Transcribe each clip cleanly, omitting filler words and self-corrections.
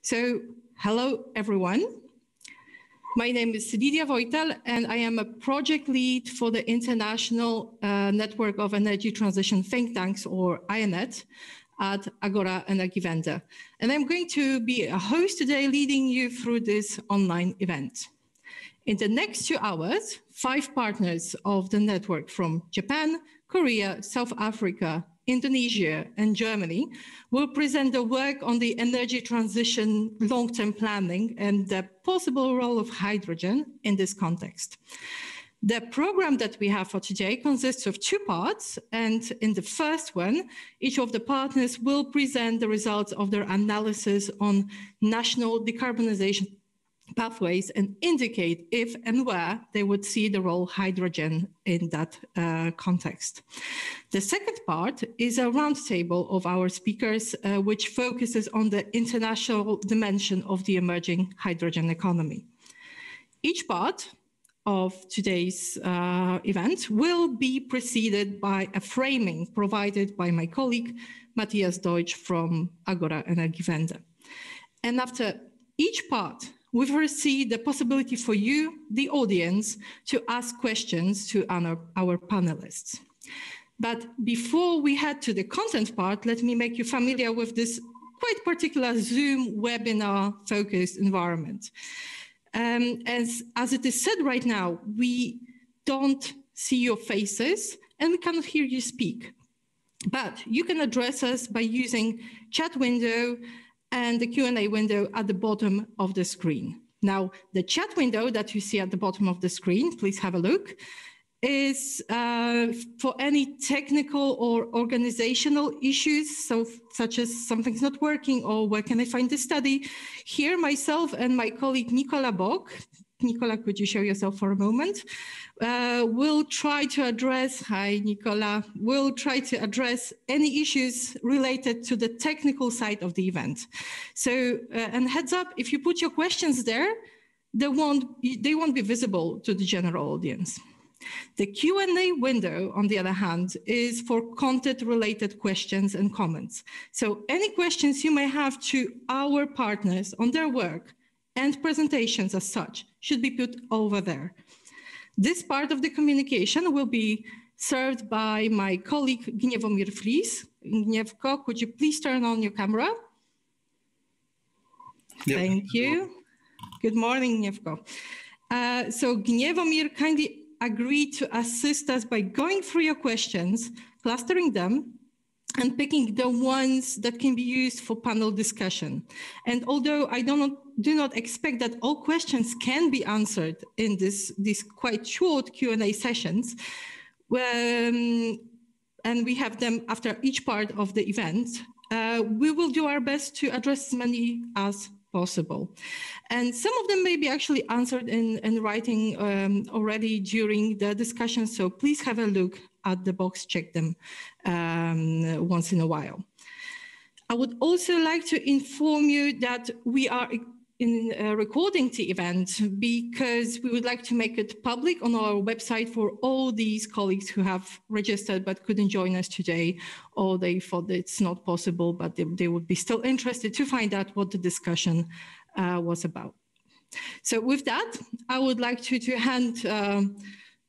So, hello everyone. My name is Lidia Wojtal, and I am a project lead for the International Network of Energy Transition Think Tanks, or INET, at Agora Energiewende. And I'm going to be a host today, leading you through this online event. In the next 2 hours, 5 partners of the network from Japan, Korea, South Africa, Indonesia, and Germany will present the work on the energy transition long-term planning and the possible role of hydrogen in this context. The program that we have for today consists of 2 parts, and in the first one, each of the partners will present the results of their analysis on national decarbonization pathways and indicate if and where they would see the role hydrogen in that context. The second part is a roundtable of our speakers, which focuses on the international dimension of the emerging hydrogen economy. Each part of today's event will be preceded by a framing provided by my colleague, Matthias Deutsch from Agora Energiewende. And after each part, we foresee the possibility for you, the audience, to ask questions to our panelists. But before we head to the content part, let me make you familiar with this quite particular Zoom webinar-focused environment. As it is said right now, we don't see your faces and we cannot hear you speak. But you can address us by using chat window and the Q&A window at the bottom of the screen. Now, the chat window that you see at the bottom of the screen, please have a look, is for any technical or organizational issues, such as something's not working or where can I find the study. Here, myself and my colleague Nicola Bock, Nicola, could you show yourself for a moment? We'll try to address, hi Nicola, we'll try to address any issues related to the technical side of the event. So, and heads up, if you put your questions there, they won't be visible to the general audience. The Q&A window, on the other hand, is for content-related questions and comments. So any questions you may have to our partners on their work and presentations as such should be put over there. This part of the communication will be served by my colleague Gniewomir Fries. Gniewko, could you please turn on your camera? Yep. Thank you. Good morning, Gniewko. So Gniewomir kindly agreed to assist us by going through your questions, clustering them, and picking the ones that can be used for panel discussion. And although I do not expect that all questions can be answered in these quite short Q&A sessions, and we have them after each part of the event, we will do our best to address as many as possible. And some of them may be actually answered in writing already during the discussion, so please have a look at the box, check them once in a while. I would also like to inform you that we are recording the event because we would like to make it public on our website for all these colleagues who have registered but couldn't join us today, or they thought that it's not possible, but they would be still interested to find out what the discussion was about. So with that, I would like to hand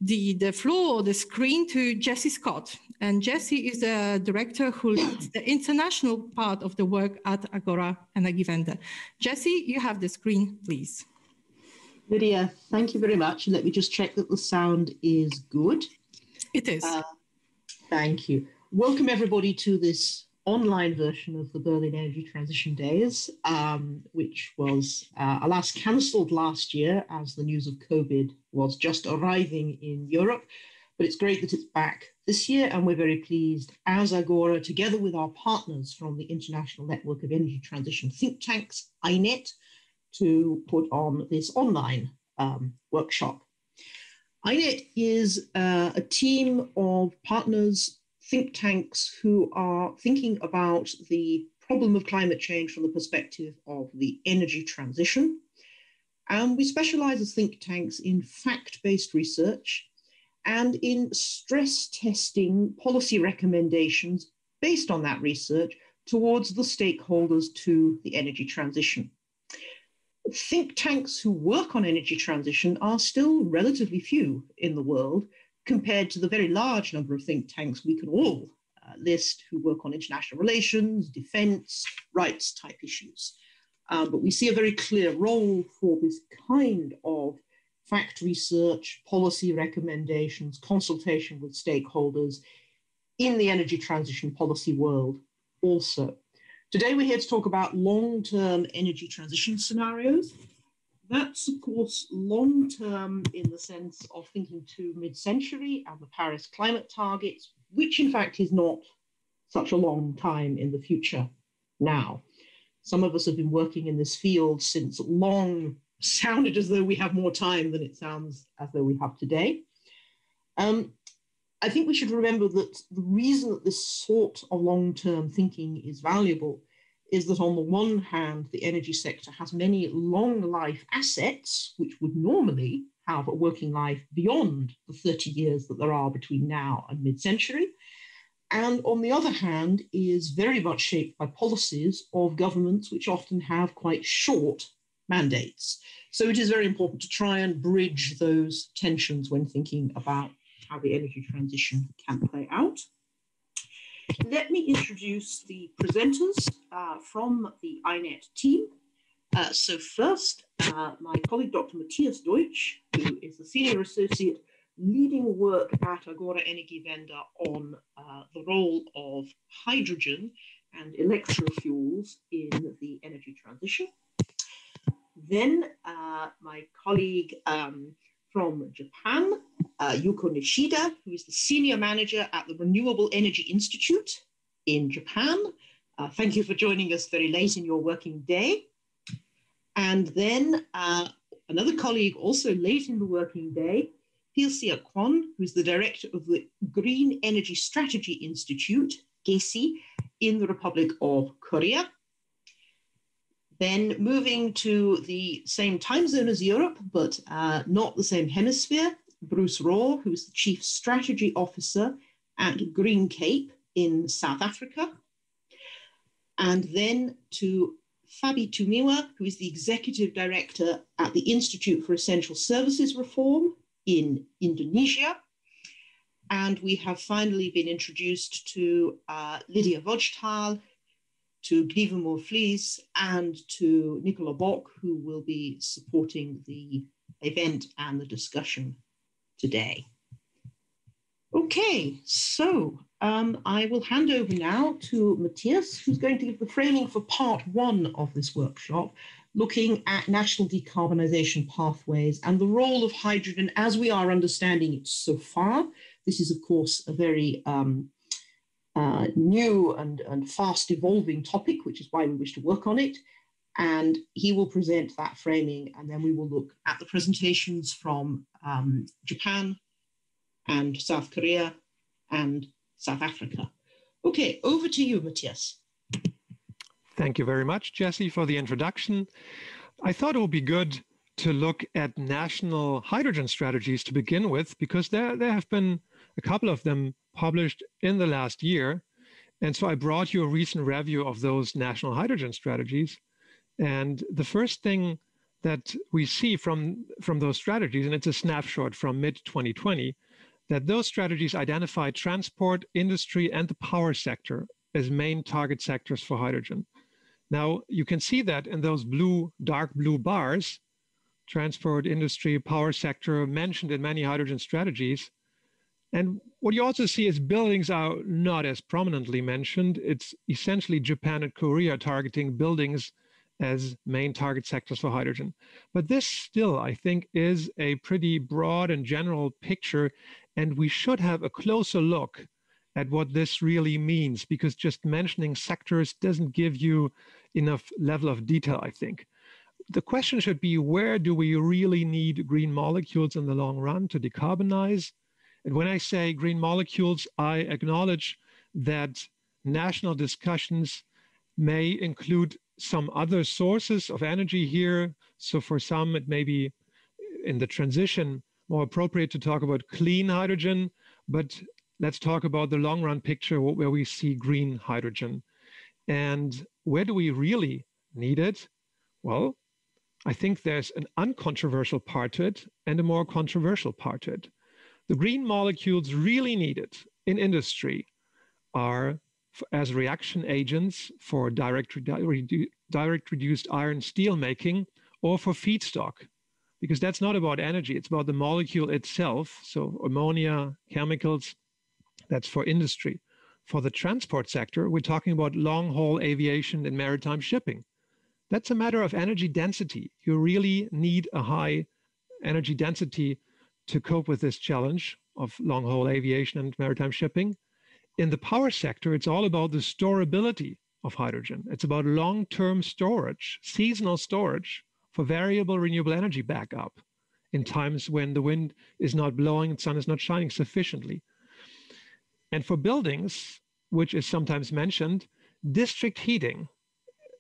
the floor or the screen to Jessie Scott. And Jessie is the director who leads the international part of the work at Agora Energiewende. Jessie, you have the screen, please. Lydia, thank you very much. Let me just check that the sound is good. It is. Thank you. Welcome everybody to this online version of the Berlin Energy Transition Days, which was alas cancelled last year as the news of COVID was just arriving in Europe. But it's great that it's back this year, and we're very pleased as Agora, together with our partners from the International Network of Energy Transition Think Tanks, INET, to put on this online workshop. INET is a team of partners, think tanks, who are thinking about the problem of climate change from the perspective of the energy transition. And we specialize as think tanks in fact-based research and in stress testing policy recommendations based on that research towards the stakeholders to the energy transition. think tanks who work on energy transition are still relatively few in the world compared to the very large number of think tanks we can all list who work on international relations, defense, rights type issues. But we see a very clear role for this kind of fact research, policy recommendations, consultation with stakeholders in the energy transition policy world also. Today, we're here to talk about long-term energy transition scenarios. That's, of course, long-term in the sense of thinking to mid-century and the Paris climate targets, which in fact is not such a long time in the future now. Some of us have been working in this field since long sounded as though we have more time than it sounds as though we have today. I think we should remember that the reason that this sort of long-term thinking is valuable is that on the one hand, the energy sector has many long life assets, which would normally have a working life beyond the 30 years that there are between now and mid-century. And on the other hand, is very much shaped by policies of governments which often have quite short mandates. So it is very important to try and bridge those tensions when thinking about how the energy transition can play out. Let me introduce the presenters from the INET team. So first, my colleague, Dr. Matthias Deutsch, who is the Senior Associate leading work at Agora Energiewende on the role of hydrogen and electrofuels in the energy transition. Then my colleague from Japan, Yuko Nishida, who is the Senior Manager at the Renewable Energy Institute in Japan. Thank you for joining us very late in your working day. And then another colleague also late in the working day, Pilsia Kwon, who is the Director of the Green Energy Strategy Institute, GESI, in the Republic of Korea. Then moving to the same time zone as Europe, but not the same hemisphere, Bruce Raw, who is the Chief Strategy Officer at Green Cape in South Africa. And then to Fabi Tumiwa, who is the Executive Director at the Institute for Essential Services Reform in Indonesia. And we have finally been introduced to Lydia Vojtal, to Gnivemo Vlies, and to Nicola Bock, who will be supporting the event and the discussion today. Okay, so I will hand over now to Matthias, who's going to give the framing for part one of this workshop, looking at national decarbonisation pathways and the role of hydrogen as we are understanding it so far. This is, of course, a very new and fast evolving topic, which is why we wish to work on it. And he will present that framing, and then we will look at the presentations from Japan and South Korea and South Africa. Okay, over to you, Matthias. Thank you very much, Jesse, for the introduction. I thought it would be good to look at national hydrogen strategies to begin with, because there have been a couple of them published in the last year. And so I brought you a recent review of those national hydrogen strategies. And the first thing that we see from those strategies, and it's a snapshot from mid-2020, that those strategies identify transport, industry, and the power sector as main target sectors for hydrogen. Now, you can see that in those blue, dark blue bars, transport, industry, power sector mentioned in many hydrogen strategies. And what you also see is buildings are not as prominently mentioned. It's essentially Japan and Korea targeting buildings as main target sectors for hydrogen. But this still, I think, is a pretty broad and general picture, and we should have a closer look at what this really means, because just mentioning sectors doesn't give you enough level of detail, I think. The question should be, where do we really need green molecules in the long run to decarbonize? And when I say green molecules, I acknowledge that national discussions may include some other sources of energy here. So for some, it may be in the transition more appropriate to talk about clean hydrogen, but let's talk about the long run picture where we see green hydrogen. And where do we really need it? Well, I think there's an uncontroversial part to it and a more controversial part to it. The green molecules really needed in industry are as reaction agents for direct reduced iron steel making or for feedstock, because that's not about energy, it's about the molecule itself. So ammonia, chemicals, that's for industry. For the transport sector, we're talking about long-haul aviation and maritime shipping. That's a matter of energy density. You really need a high energy density to cope with this challenge of long-haul aviation and maritime shipping. In the power sector, it's all about the storability of hydrogen. It's about long-term storage, seasonal storage for variable renewable energy backup in times when the wind is not blowing and sun is not shining sufficiently. And for buildings, which is sometimes mentioned, district heating,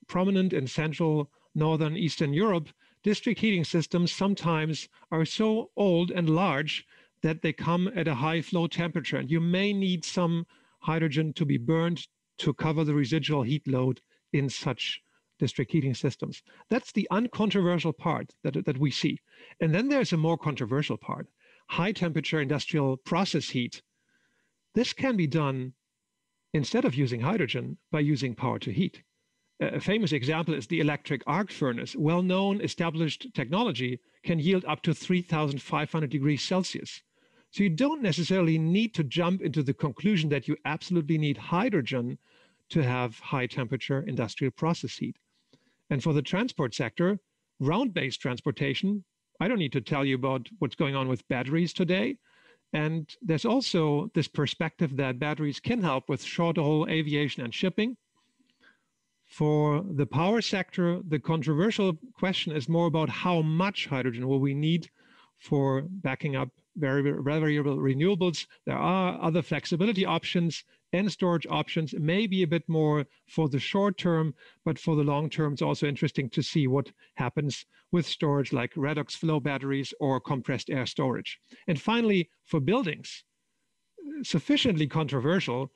prominent in Central, Northern, Eastern Europe, district heating systems sometimes are so old and large that they come at a high flow temperature. And you may need some hydrogen to be burned to cover the residual heat load in such district heating systems. That's the uncontroversial part that we see. And then there's a more controversial part, high temperature industrial process heat. This can be done instead of using hydrogen by using power to heat. A famous example is the electric arc furnace. Well-known, established technology can yield up to 3,500 degrees Celsius. So you don't necessarily need to jump into the conclusion that you absolutely need hydrogen to have high temperature industrial process heat. And for the transport sector, ground-based transportation, I don't need to tell you about what's going on with batteries today. And there's also this perspective that batteries can help with short-haul aviation and shipping. For the power sector, the controversial question is more about how much hydrogen will we need for backing up variable renewables. There are other flexibility options and storage options, maybe a bit more for the short term, but for the long term, it's also interesting to see what happens with storage like redox flow batteries or compressed air storage. And finally, for buildings, sufficiently controversial,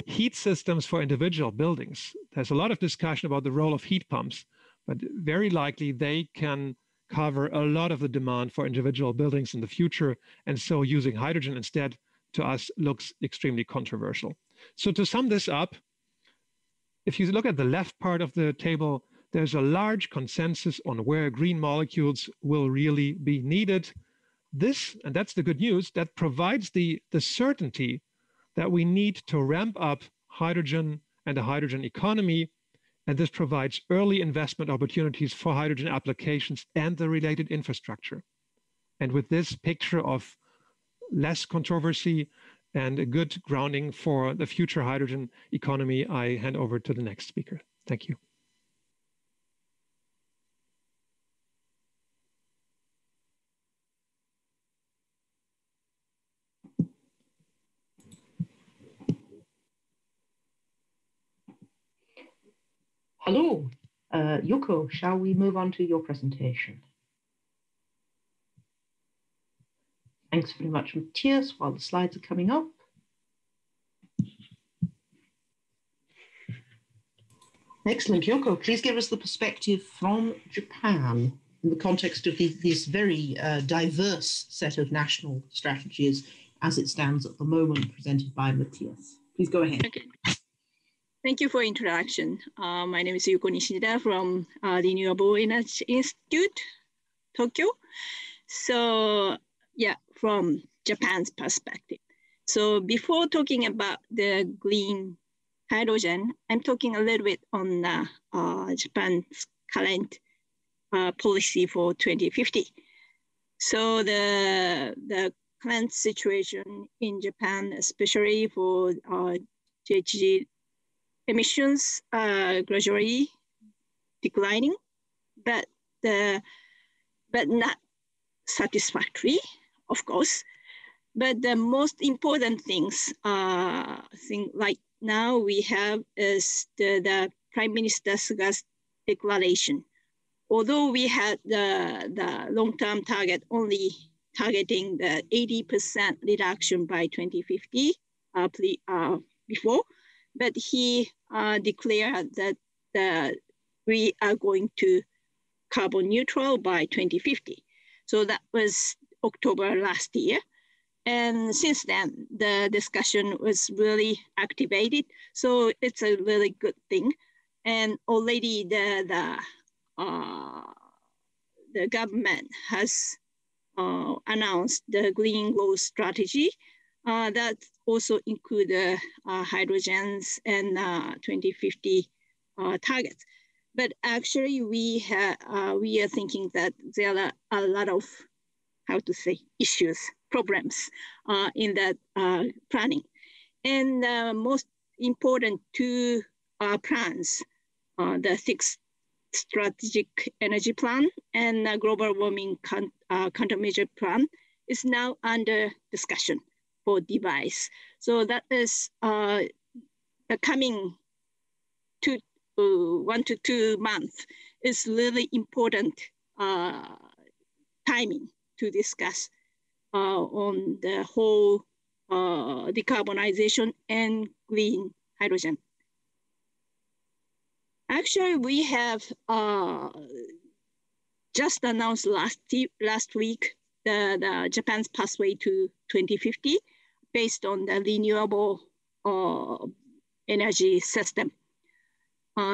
heat systems for individual buildings. There's a lot of discussion about the role of heat pumps, but very likely they can cover a lot of the demand for individual buildings in the future. And so using hydrogen instead to us looks extremely controversial. So to sum this up, if you look at the left part of the table, there's a large consensus on where green molecules will really be needed. This, and that's the good news, that provides the certainty that we need to ramp up hydrogen and a hydrogen economy. And this provides early investment opportunities for hydrogen applications and the related infrastructure. And with this picture of less controversy and a good grounding for the future hydrogen economy, I hand over to the next speaker. Thank you. Hello, Yoko, shall we move on to your presentation? Thanks very much, Matthias, while the slides are coming up. Excellent, Yoko, please give us the perspective from Japan in the context of this very diverse set of national strategies as it stands at the moment, presented by Matthias. Please go ahead. Okay. Thank you for introduction. My name is Yuko Nishida from Renewable Energy Institute, Tokyo. So yeah, from Japan's perspective. So before talking about the green hydrogen, I'm talking a little bit on Japan's current policy for 2050. So the current situation in Japan, especially for GHG emissions, gradually declining, but not satisfactory, of course. But the most important things, right now we have is the Prime Minister Suga's declaration. Although we had the long-term target only targeting the 80% reduction by 2050 before, but he declared that we are going to carbon neutral by 2050. So that was October last year. And since then, the discussion was really activated. So it's a really good thing. And already the government has announced the green growth strategy that also include hydrogens and 2050 targets. But actually, we are thinking that there are a lot of, how to say, issues, problems in that planning. And most important two plans, the sixth strategic energy plan and global warming countermeasure plan is now under discussion for device. So that is the coming 1 to 2 months is really important timing to discuss on the whole decarbonization and green hydrogen. Actually, we have just announced last week the Japan's pathway to 2050 based on the renewable energy system,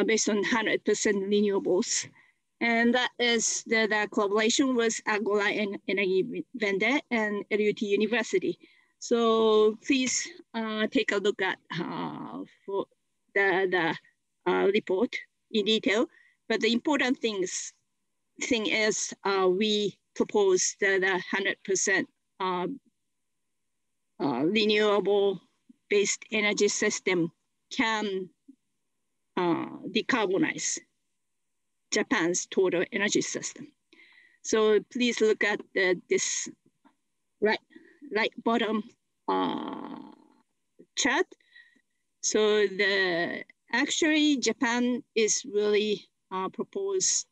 based on 100% renewables. And that is the collaboration with Agora and Energy Vendor and LUT University. So please take a look at for the report in detail. But the important thing is we propose the 100% renewable-based energy system can decarbonize Japan's total energy system. So please look at this right bottom chart. So actually Japan is really propose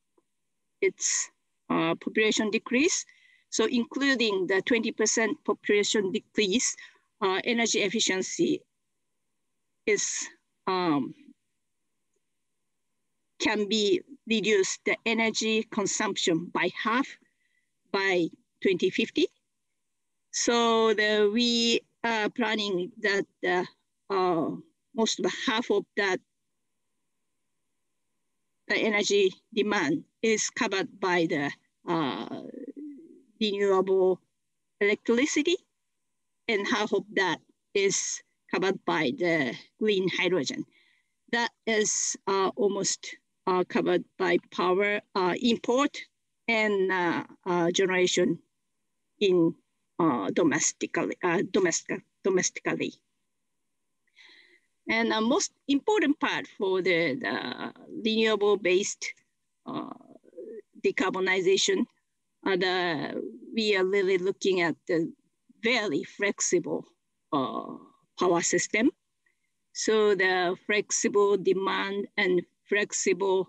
its population decrease. So including the 20% population decrease, energy efficiency is can be reduce the energy consumption by half by 2050. So we are planning that most of the half of that the energy demand is covered by the renewable electricity, and half of that is covered by the green hydrogen. That is almost covered by power import and generation in domestically. And the most important part for the renewable-based decarbonization, we are really looking at the very flexible power system. So the flexible demand and flexible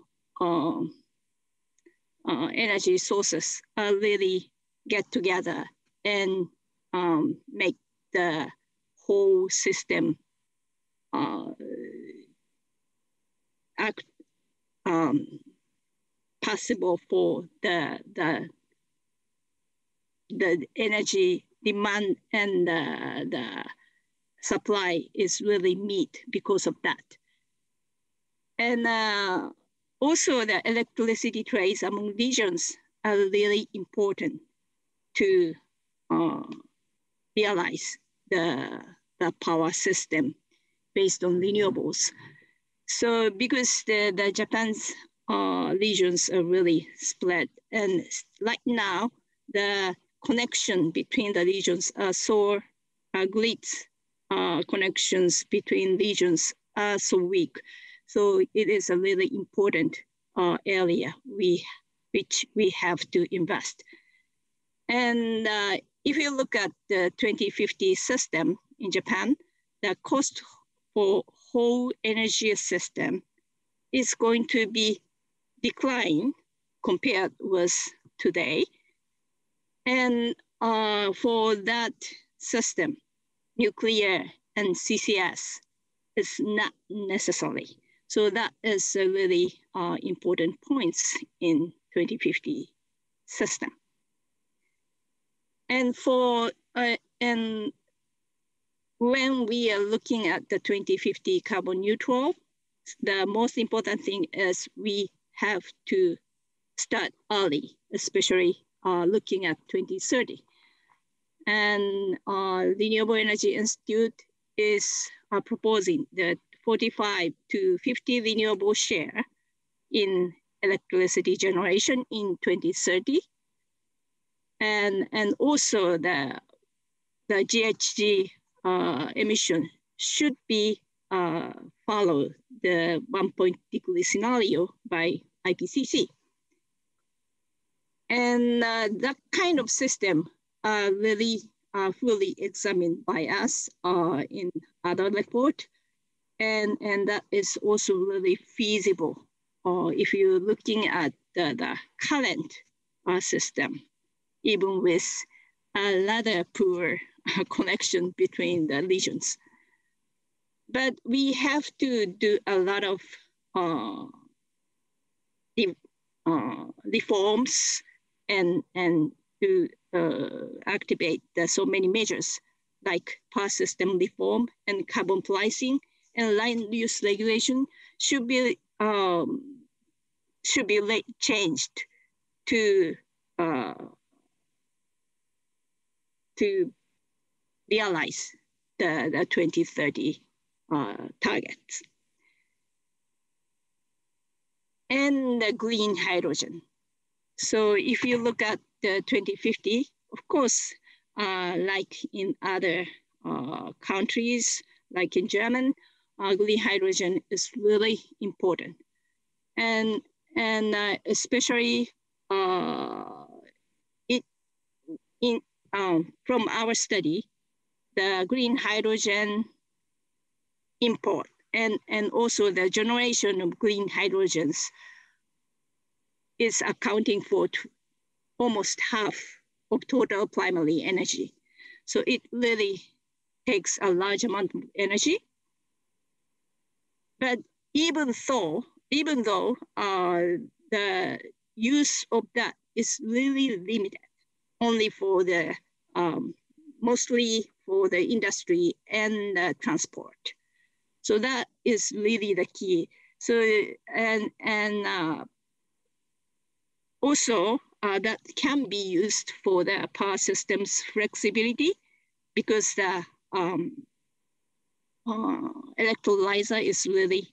energy sources really get together and make the whole system possible for the energy demand and the supply is really meet because of that. And also the electricity trades among regions are really important to realize the power system based on renewables. So because the Japan's regions are really spread, and right now the connection between the regions are so grids connections between regions are so weak. So it is a really important area which we have to invest. And if you look at the 2050 system in Japan, the cost for whole energy system is going to be decline compared with today. And for that system, nuclear and CCS is not necessary. So that is a really important points in 2050 system. And for and when we are looking at the 2050 carbon neutral, the most important thing is we have to start early, especially looking at 2030. And Renewable Energy Institute is proposing the 45 to 50 renewable share in electricity generation in 2030. And also the GHG emission should be follow the 1.0 scenario by IPCC. And that kind of system really fully examined by us in other report. And that is also really feasible if you're looking at the current system, even with a rather poor connection between the regions. But we have to do a lot of reforms and to activate so many measures like power system reform and carbon pricing and land use regulation should be changed to realize the 2030 targets. And the green hydrogen. So if you look at the 2050, of course, like in other countries, like in Germany, green hydrogen is really important. And especially from our study, the green hydrogen import and also the generation of green hydrogens is accounting for almost half of total primary energy. So it really takes a large amount of energy. But even though the use of that is really limited, only for the mostly for the industry and transport. So that is really the key. So and also that can be used for the power systems flexibility because the electrolyzer is really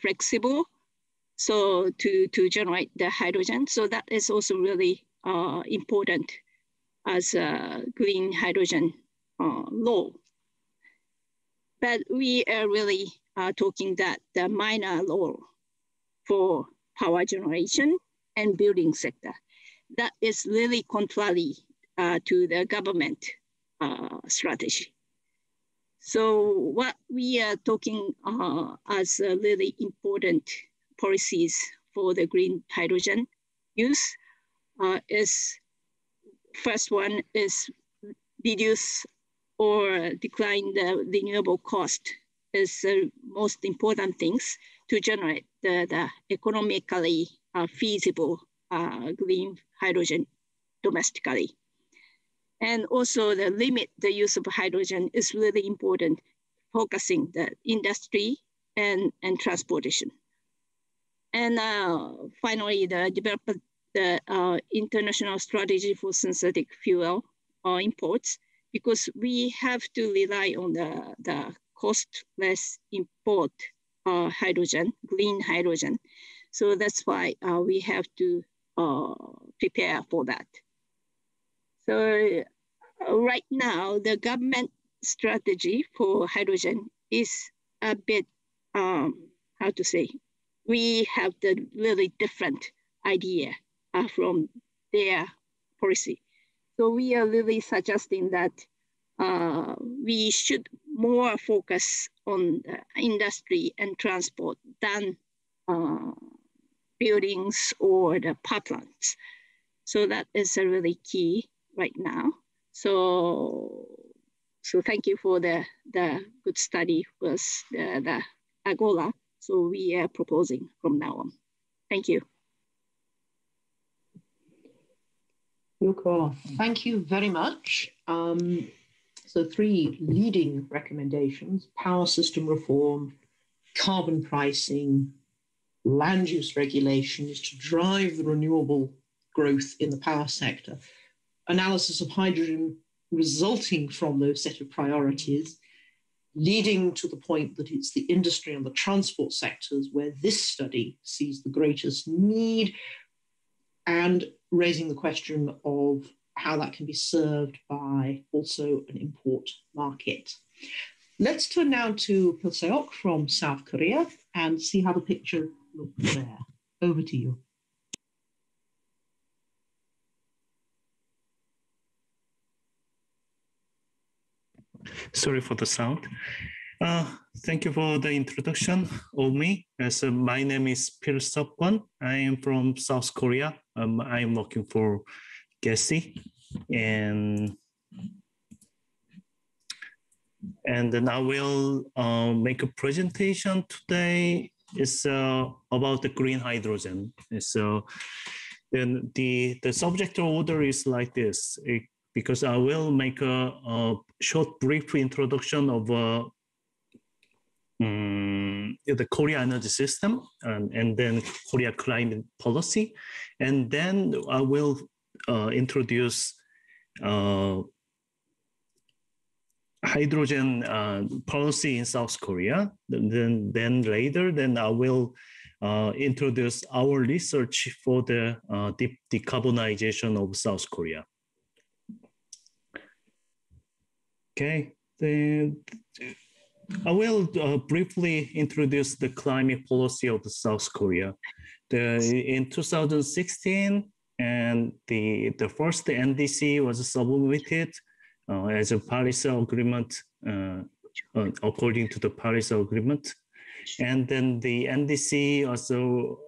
flexible. So to generate the hydrogen. So that is also really important as a green hydrogen law. But we are really talking that the minor law for power generation and building sector. That is really contrary to the government strategy. So what we are talking as really important policies for the green hydrogen use is, first one is reduce or decline the renewable cost is the most important things to generate the economically feasible green hydrogen domestically. And also the limit the use of hydrogen is really important, focusing the industry and transportation. And finally, the development the international strategy for synthetic fuel imports, because we have to rely on the costless import hydrogen, green hydrogen. So that's why we have to prepare for that. So right now, the government strategy for hydrogen is a bit, how to say, we have the really different idea from their policy. So we are really suggesting that we should more focus on the industry and transport than buildings or the power plants. So that is a really key right now. So thank you for the good study with the Agora. So we are proposing from now on. Thank you. Yoko, thank you very much. So 3 leading recommendations: power system reform, carbon pricing, land use regulations to drive the renewable growth in the power sector, analysis of hydrogen resulting from those set of priorities, leading to the point that it's the industry and the transport sectors where this study sees the greatest need, and raising the question of how that can be served by also an import market. Let's turn now to Pilseok from South Korea and see how the picture looks there. Over to you. Sorry for the sound. Thank you for the introduction of me. My name is Pilseok Kwon. I am from South Korea. I am working for GESI, and then I will make a presentation today. It's about the green hydrogen. So then the subject order is like this, because I will make a short brief introduction of the Korea energy system, and then Korea climate policy, and then I will introduce hydrogen policy in South Korea. Then later, I will introduce our research for the decarbonization of South Korea. Okay, I will briefly introduce the climate policy of South Korea. In 2016, and the first NDC was submitted as a Paris Agreement, according to the Paris Agreement. And then the NDC also,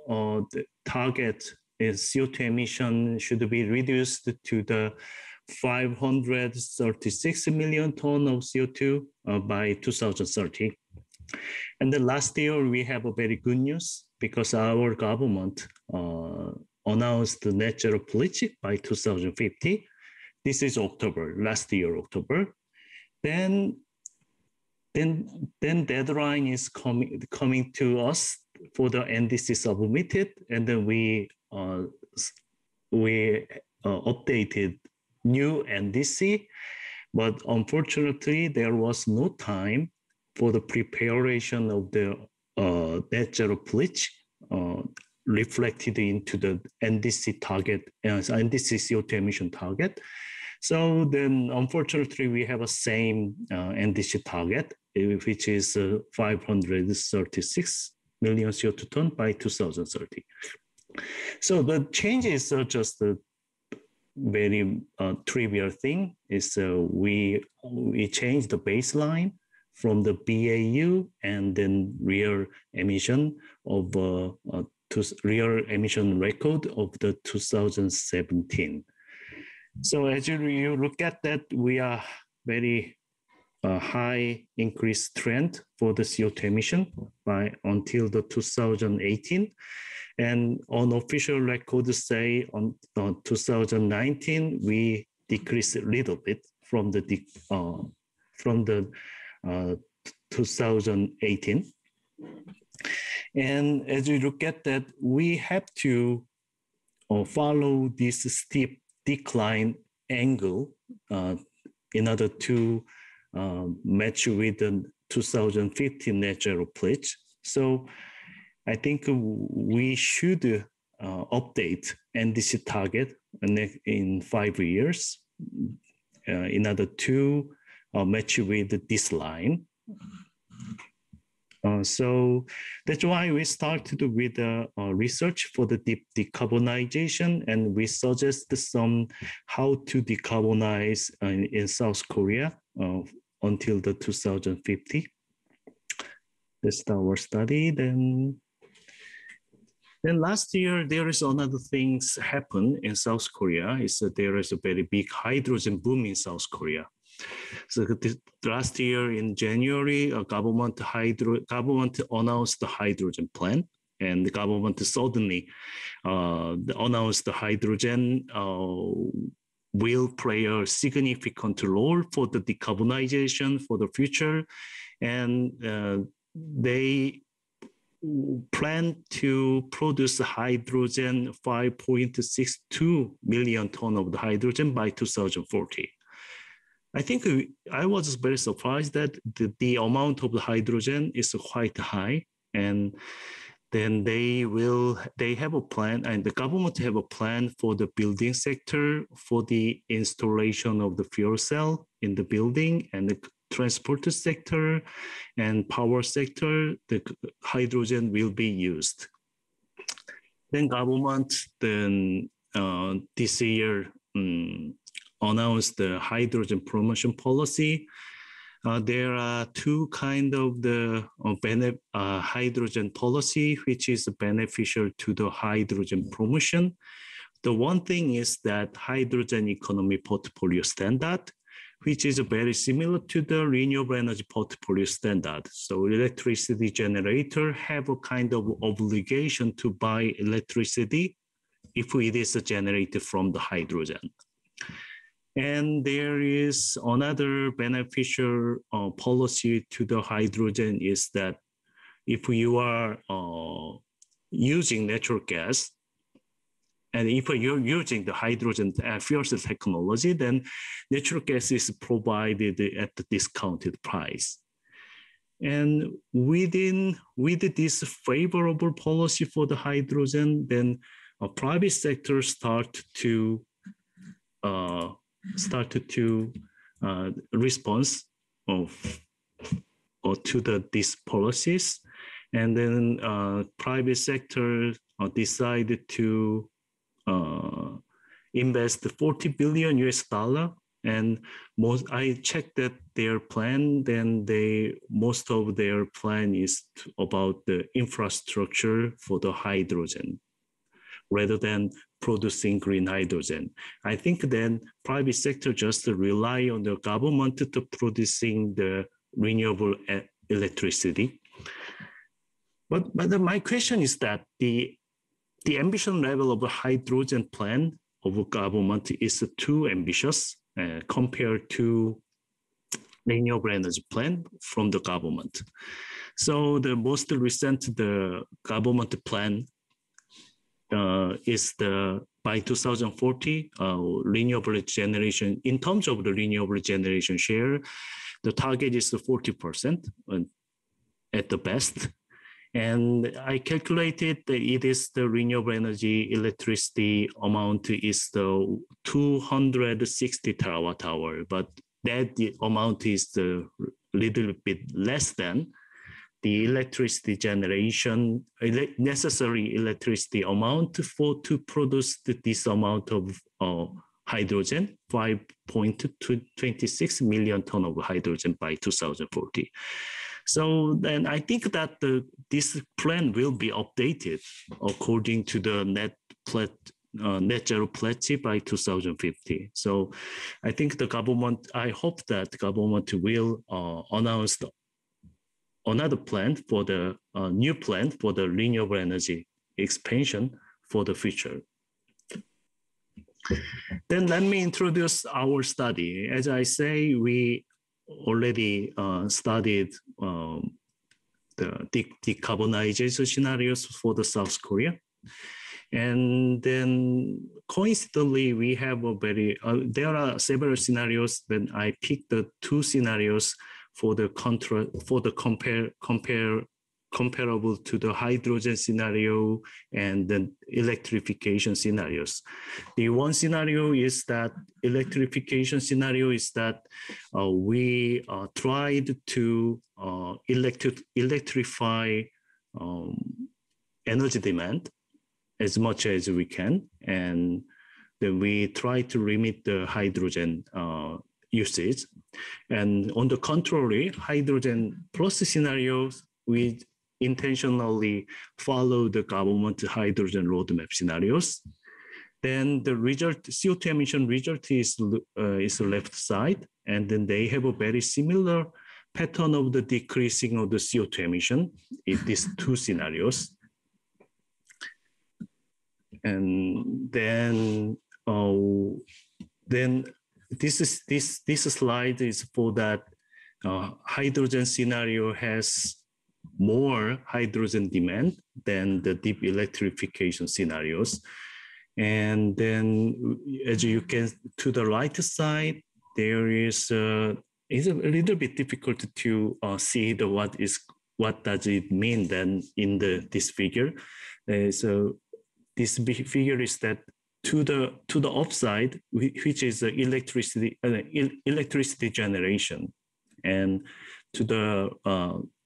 the target is CO2 emission should be reduced to the 536 million ton of CO2 by 2030. And then last year, we have a very good news because our government announced the net zero pledge by 2050. This is October, last year, October. Then deadline is coming to us for the NDC submitted, and then we updated new NDC, but unfortunately there was no time for the preparation of the net zero pledge reflected into the NDC target, NDC CO2 emission target. So then unfortunately we have a same NDC target, which is 536 million CO2 ton by 2030. So the changes are just a very trivial thing. Is we changed the baseline from the BAU and then real emission of real emission record of the 2017. So as you look at that, we are very high increased trend for the CO2 emission by until the 2018. And unofficial records say on 2019 we decreased a little bit from the 2018. And as you look at that, we have to follow this steep decline angle in order to match with the 2015 net zero pledge. So I think we should update NDC target in 5 years in order to match with this line. So that's why we started with research for the decarbonization, and we suggest some how to decarbonize in South Korea until the 2050. That's our study. Then last year, there is another things happen in South Korea. Is that there is a very big hydrogen boom in South Korea. So last year in January, government announced the hydrogen plan, and the government suddenly announced the hydrogen will play a significant role for the decarbonization for the future. And they plan to produce hydrogen 5.62 million tons of the hydrogen by 2040. I think I was very surprised that the amount of the hydrogen is quite high, and then they have a plan, and the government have a plan for the building sector for the installation of the fuel cell in the building, and the transport sector and power sector, the hydrogen will be used. Then government this year announced the hydrogen promotion policy. There are two kinds of the hydrogen policy, which is beneficial to the hydrogen promotion. The one thing is that hydrogen economy portfolio standard, which is very similar to the renewable energy portfolio standard. So electricity generator have a kind of obligation to buy electricity if it is generated from the hydrogen. And there is another beneficial policy to the hydrogen is that if you are using natural gas, and if you're using the hydrogen fuel cell technology, then natural gas is provided at the discounted price. And with this favorable policy for the hydrogen, then a private sector started to respond to these policies, and then private sector decided to invest $40 billion US, and I checked that their plan. Then most of their plan is about the infrastructure for the hydrogen, rather than producing green hydrogen. I think then private sector just rely on the government to producing the renewable electricity. But my question is that the ambition level of a hydrogen plan of government is too ambitious compared to renewable energy plan from the government. So the most recent government plan is by 2040 renewable generation. In terms of the renewable generation share, the target is 40% at the best. And I calculated that it is the renewable energy electricity amount is the 260 terawatt hour, but that the amount is a little bit less than the electricity generation, necessary electricity amount to produce this amount of hydrogen, 5.26 million tons of hydrogen by 2040. So then I think that this plan will be updated according to the net zero pledge by 2050. So I think I hope that the government will announce another plan for the new plan for the renewable energy expansion for the future. Then let me introduce our study. As I say, we already studied the decarbonization scenarios for the South Korea. And then coincidentally, we have there are several scenarios. Then I picked the two scenarios for the comparable to the hydrogen scenario and the electrification scenarios. The one scenario is that electrification scenario is that we tried to electrify energy demand as much as we can, and then we try to limit the hydrogen usage. And on the contrary, hydrogen plus scenarios, we intentionally follow the government hydrogen roadmap scenarios. Then the result, CO2 emission result is left side, and then they have a very similar pattern of the decreasing of the CO2 emission in these two scenarios. And then then this slide is for that hydrogen scenario has more hydrogen demand than the deep electrification scenarios. And then as you can, to the right side, there is it's a little bit difficult to see what does it mean then in this figure. So this figure is that to the upside, which is electricity generation, and to the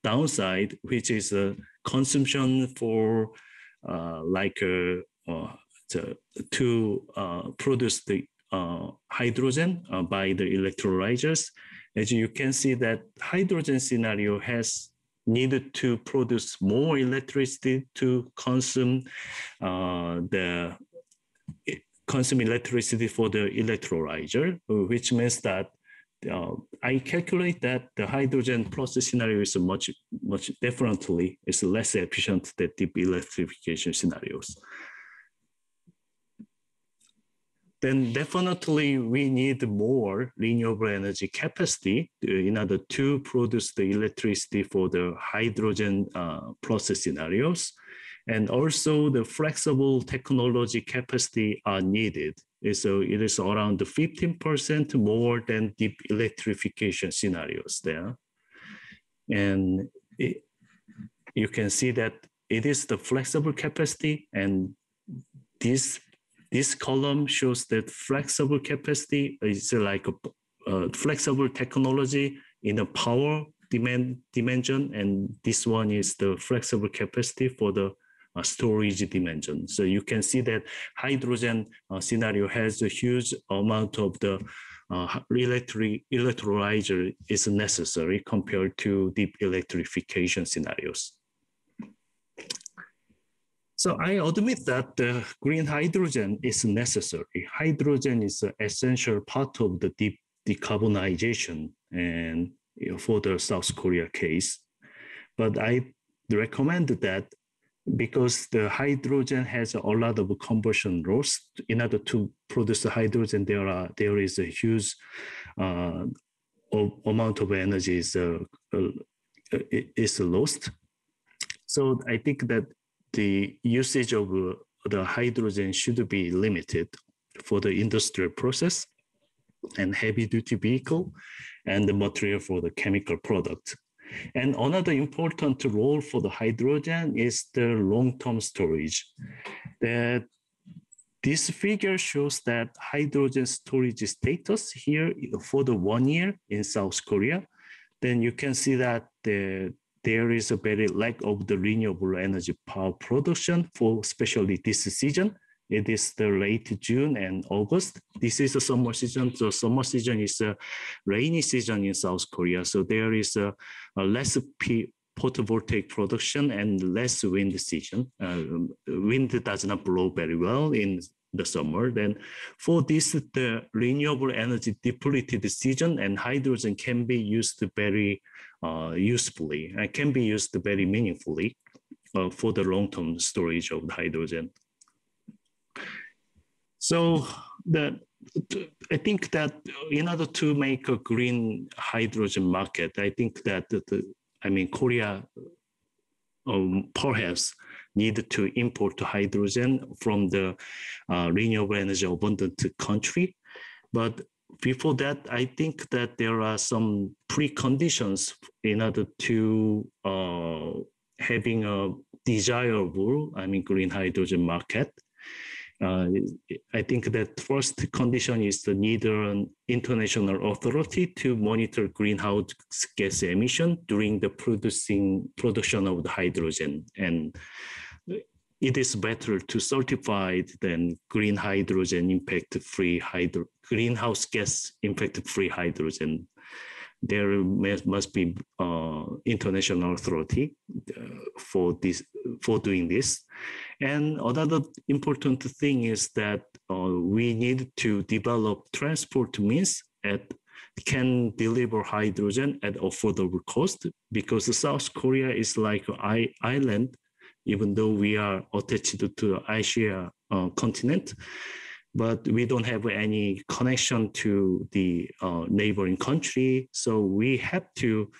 downside, which is consumption for to produce the hydrogen by the electrolyzers. As you can see, that hydrogen scenario has needed to produce more electricity to consume electricity for the electrolyzer, which means that I calculate that the hydrogen process scenario is much definitely is less efficient than deep electrification scenarios. Then definitely we need more renewable energy capacity in order to produce the electricity for the hydrogen process scenarios. And also the flexible technology capacity are needed. So it is around 15% more than deep electrification scenarios there. And you can see that it is the flexible capacity, and this column shows that flexible capacity is like a flexible technology in a power dimension, and this one is the flexible capacity for the storage dimension. So you can see that hydrogen scenario has a huge amount of the electrolyzer is necessary compared to deep electrification scenarios. So I admit that the green hydrogen is necessary. Hydrogen is an essential part of the deep decarbonization and for the South Korea case. But I recommend that because the hydrogen has a lot of combustion loss, in order to produce the hydrogen, there is a huge amount of energy is lost. So I think that the usage of the hydrogen should be limited for the industrial process and heavy-duty vehicle and the material for the chemical product. And another important role for the hydrogen is the long-term storage. This figure shows that hydrogen storage status here for the 1 year in South Korea. Then you can see that there is a very lack of the renewable energy power production for especially this season. It is the late June and August. This is a summer season. So summer season is a rainy season in South Korea. So there is a less photovoltaic production and less wind season. Wind does not blow very well in the summer. Then for this, the renewable energy depleted season, and hydrogen can be used very usefully and can be used very meaningfully for the long-term storage of the hydrogen. So I think that in order to make a green hydrogen market, I think that Korea perhaps need to import hydrogen from the renewable energy abundant country. But before that, I think that there are some preconditions in order to having a desirable, green hydrogen market. I think that first condition is the need an international authority to monitor greenhouse gas emission during the production of the hydrogen. And it is better to certify than green hydrogen impact-free greenhouse gas impact-free hydrogen. There must be international authority for doing this. And another important thing is that we need to develop transport means that can deliver hydrogen at affordable cost, because South Korea is like an island, even though we are attached to the Asia continent. but we don't have any connection to the neighboring country. So we have to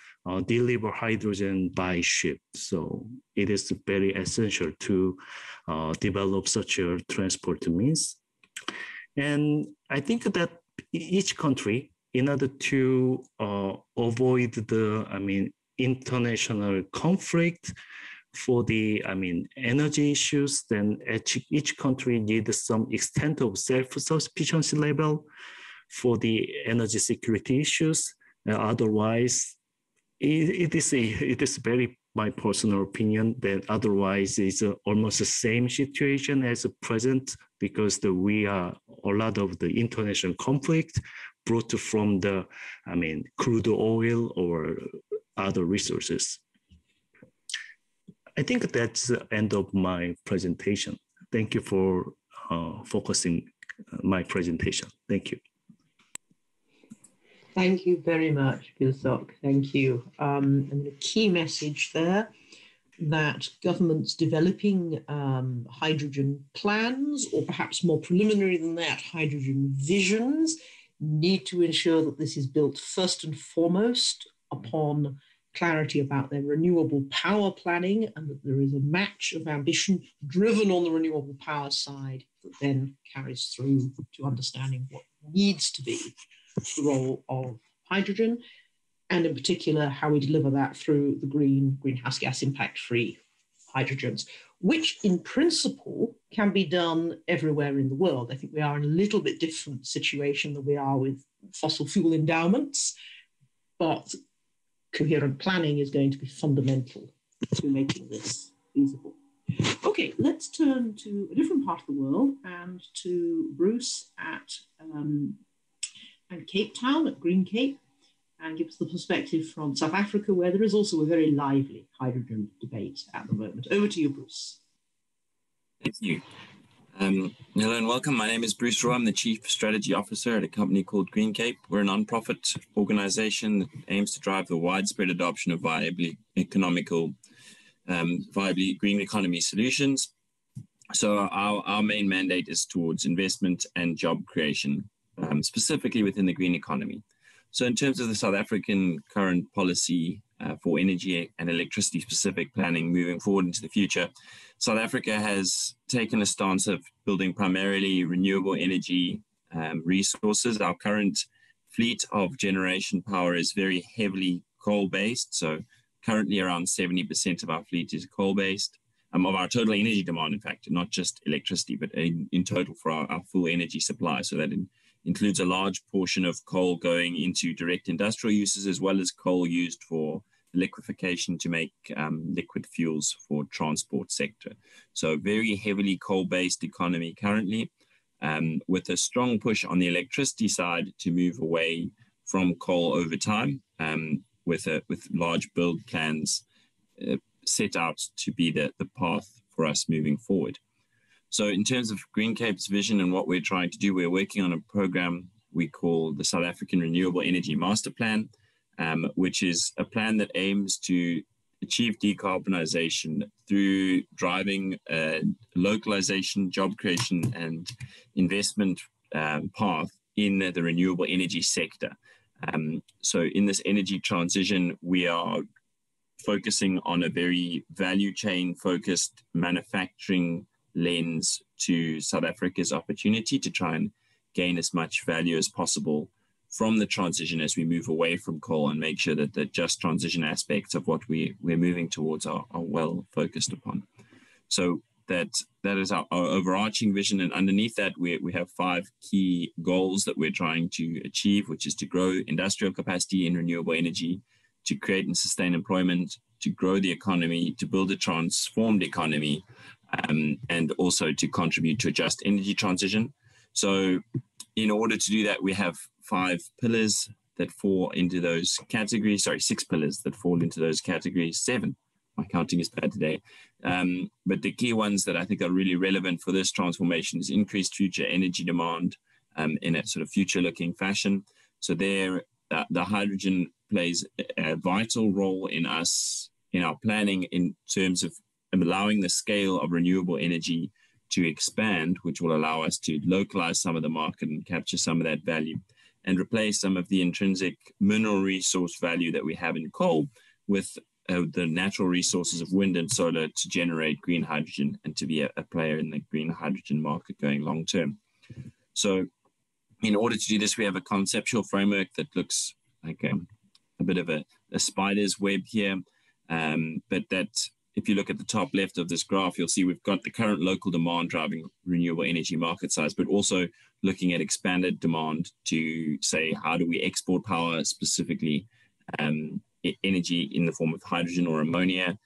deliver hydrogen by ship. So it is very essential to develop such a transport means. And I think that each country, in order to avoid the, international conflict for the, energy issues, then each country needs some extent of self-sufficiency level for the energy security issues. Otherwise, it is very my personal opinion that otherwise it's almost the same situation as the present, because we are a lot of the international conflict brought from the, crude oil or other resources. I think that's the end of my presentation. Thank you for focusing my presentation. Thank you. Thank you very much, Gilsok. Thank you. And the key message there, that governments developing hydrogen plans, or perhaps more preliminary than that, hydrogen visions, need to ensure that this is built first and foremost upon clarity about their renewable power planning, and that there is a match of ambition driven on the renewable power side that then carries through to understanding what needs to be the role of hydrogen, and in particular how we deliver that through the greenhouse gas impact-free hydrogens, which in principle can be done everywhere in the world. I think we are in a little bit different situation than we are with fossil fuel endowments, but coherent planning is going to be fundamental to making this feasible. Okay, let's turn to a different part of the world and to Bruce at Cape Town, at Green Cape, and give us the perspective from South Africa, where there is also a very lively hydrogen debate at the moment. Over to you, Bruce. Thank you. Hello and welcome. My name is Bruce Roy. I'm the Chief Strategy Officer at a company called Green Cape. We're a non-profit organization that aims to drive the widespread adoption of viably green economy solutions. So our main mandate is towards investment and job creation, specifically within the green economy. So in terms of the South African current policy for energy and electricity specific planning moving forward into the future, South Africa has taken a stance of building primarily renewable energy resources. Our current fleet of generation power is very heavily coal-based. So currently around 70% of our fleet is coal-based. Of our total energy demand, in fact, not just electricity, but in total for our full energy supply. So that includes a large portion of coal going into direct industrial uses, as well as coal used for liquefaction to make liquid fuels for transport sector. So very heavily coal-based economy currently, with a strong push on the electricity side to move away from coal over time, with large build plans set out to be the path for us moving forward. So in terms of Green Cape's vision and what we're trying to do, we're working on a program we call the South African Renewable Energy Master Plan, which is a plan that aims to achieve decarbonization through driving localization, job creation, and investment path in the renewable energy sector. So in this energy transition, we are focusing on a very value chain focused manufacturing lens to South Africa's opportunity to try and gain as much value as possible from the transition as we move away from coal, and make sure that the just transition aspects of what we're moving towards are well focused upon. So that is our overarching vision, and underneath that we have 5 key goals that we're trying to achieve, which is to grow industrial capacity in renewable energy, to create and sustain employment, to grow the economy, to build a transformed economy, and also to contribute to a just energy transition. So in order to do that, we have 5 pillars that fall into those categories. Sorry, 6 pillars that fall into those categories. 7. My counting is bad today. But the key ones that I think are really relevant for this transformation is increased future energy demand in a sort of future-looking fashion. So there, the hydrogen plays a vital role in our planning in terms of allowing the scale of renewable energy to expand, which will allow us to localize some of the market and capture some of that value and replace some of the intrinsic mineral resource value that we have in coal with the natural resources of wind and solar to generate green hydrogen and to be a player in the green hydrogen market going long term. So in order to do this, we have a conceptual framework that looks like a bit of a spider's web here, but that if you look at the top left of this graph, you'll see we've got the current local demand driving renewable energy market size, but also looking at expanded demand to say, how do we export power, specifically energy in the form of hydrogen or ammonia?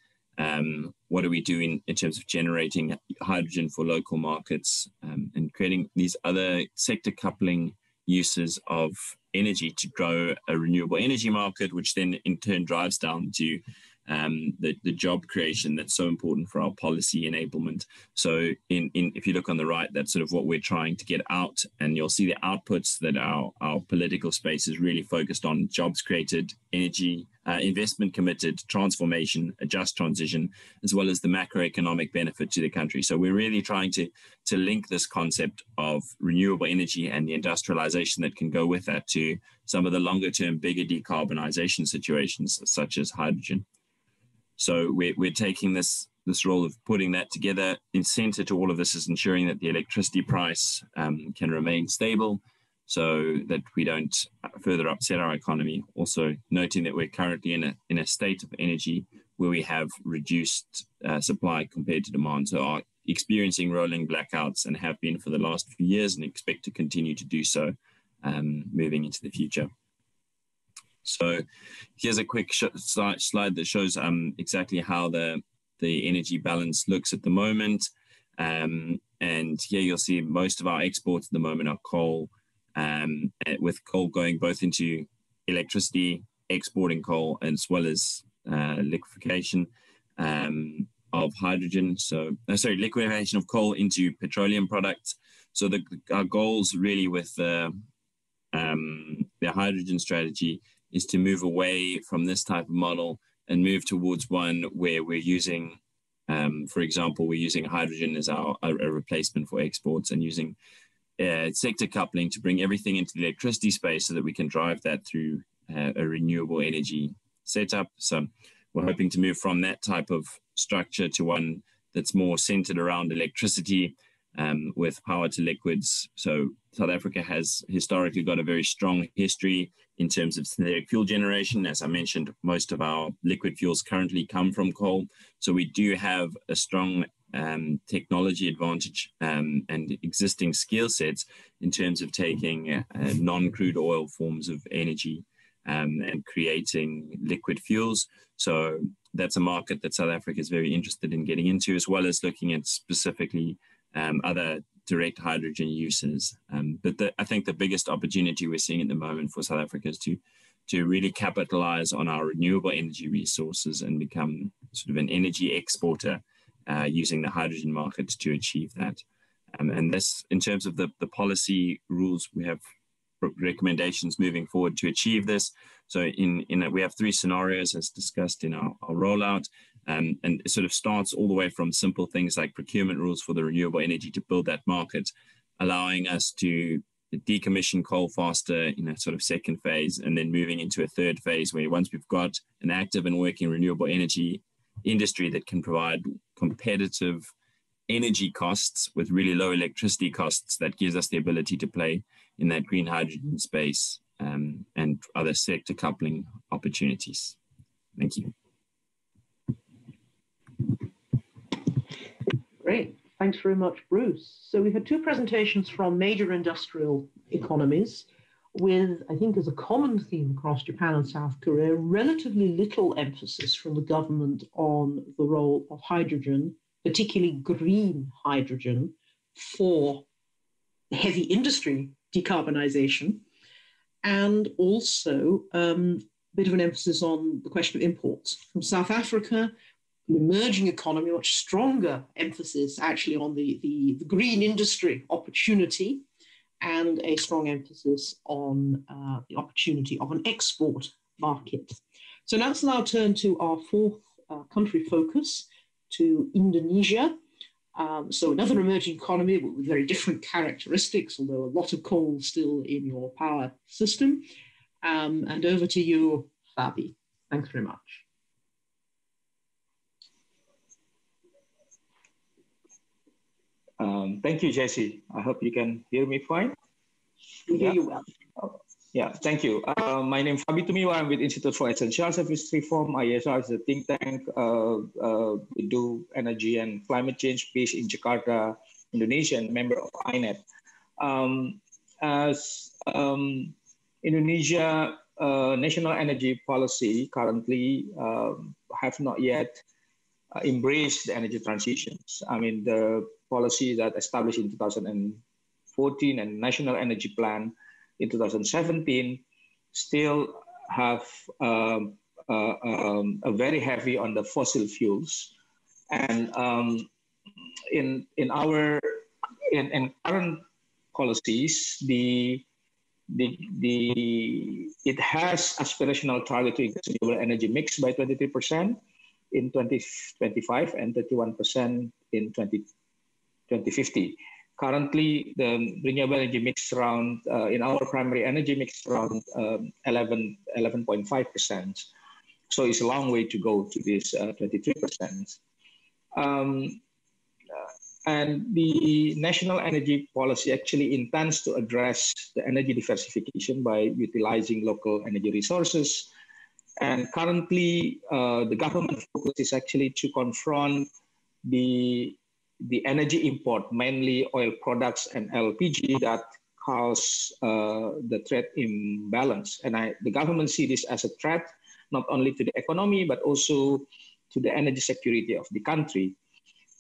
What do we do in terms of generating hydrogen for local markets and creating these other sector coupling uses of energy to grow a renewable energy market, which then in turn drives down to the job creation that's so important for our policy enablement. So if you look on the right, that's sort of what we're trying to get out, and you'll see the outputs that our political space is really focused on: jobs created, energy, investment committed, transformation, a just transition, as well as the macroeconomic benefit to the country. So we're really trying to link this concept of renewable energy and the industrialization that can go with that to some of the longer term, bigger decarbonization situations, such as hydrogen. So we're taking this role of putting that together. In center to all of this is ensuring that the electricity price can remain stable so that we don't further upset our economy. Also noting that we're currently in a state of energy where we have reduced supply compared to demand. So are experiencing rolling blackouts and have been for the last few years, and expect to continue to do so moving into the future. So here's a quick slide that shows exactly how the energy balance looks at the moment. And here you'll see most of our exports at the moment are coal, with coal going both into electricity, exporting coal, as well as liquefaction of hydrogen. So, liquefaction of coal into petroleum products. So our goals really with the hydrogen strategy is to move away from this type of model and move towards one where we're using, for example, we're using hydrogen as a replacement for exports, and using sector coupling to bring everything into the electricity space so that we can drive that through a renewable energy setup. So we're hoping to move from that type of structure to one that's more centered around electricity with power to liquids. So South Africa has historically got a very strong history in terms of synthetic fuel generation. As I mentioned, most of our liquid fuels currently come from coal. So we do have a strong technology advantage and existing skill sets in terms of taking non-crude oil forms of energy and creating liquid fuels. So that's a market that South Africa is very interested in getting into, as well as looking at specifically other direct hydrogen uses. But I think the biggest opportunity we're seeing at the moment for South Africa is to really capitalize on our renewable energy resources and become sort of an energy exporter using the hydrogen market to achieve that. And this, in terms of the policy rules, we have recommendations moving forward to achieve this. So we have 3 scenarios as discussed in our rollout. And it sort of starts all the way from simple things like procurement rules for the renewable energy to build that market, allowing us to decommission coal faster in a sort of second phase, and then moving into a third phase where once we've got an active and working renewable energy industry that can provide competitive energy costs with really low electricity costs, that gives us the ability to play in that green hydrogen space and other sector coupling opportunities. Thank you. Great. Thanks very much, Bruce. So we had 2 presentations from major industrial economies with, I think, as a common theme across Japan and South Korea, relatively little emphasis from the government on the role of hydrogen, particularly green hydrogen, for heavy industry decarbonization, and also a bit of an emphasis on the question of imports. From South Africa, an emerging economy, much stronger emphasis actually on the green industry opportunity, and a strong emphasis on the opportunity of an export market. So let's now turn to our 4th country focus, to Indonesia. So another emerging economy, but with very different characteristics, although a lot of coal still in your power system. And over to you, Fabi. Thanks very much. Thank you, Jesse. I hope you can hear me fine. We hear you well. Yeah, thank you. My name is Fabi Tumiwa. I'm with Institute for Essential Service Reform. ISR is a think tank. We do energy and climate change based in Jakarta, Indonesia, and member of INET. As Indonesia national energy policy currently have not yet embraced the energy transitions. I mean, the policy that established in 2014 and National Energy Plan in 2017 still have a very heavy on the fossil fuels, and in current policies, it has aspirational target to increase renewable energy mix by 23% in 2025 and 31% in 2050. Currently, the renewable energy mix around, in our primary energy mix around 11.5%. So it's a long way to go to this 23%. And the national energy policy actually intends to address the energy diversification by utilizing local energy resources. And currently, the government focus is actually to confront the energy import, mainly oil products and LPG, that cause the threat imbalance. And the government see this as a threat, not only to the economy, but also to the energy security of the country.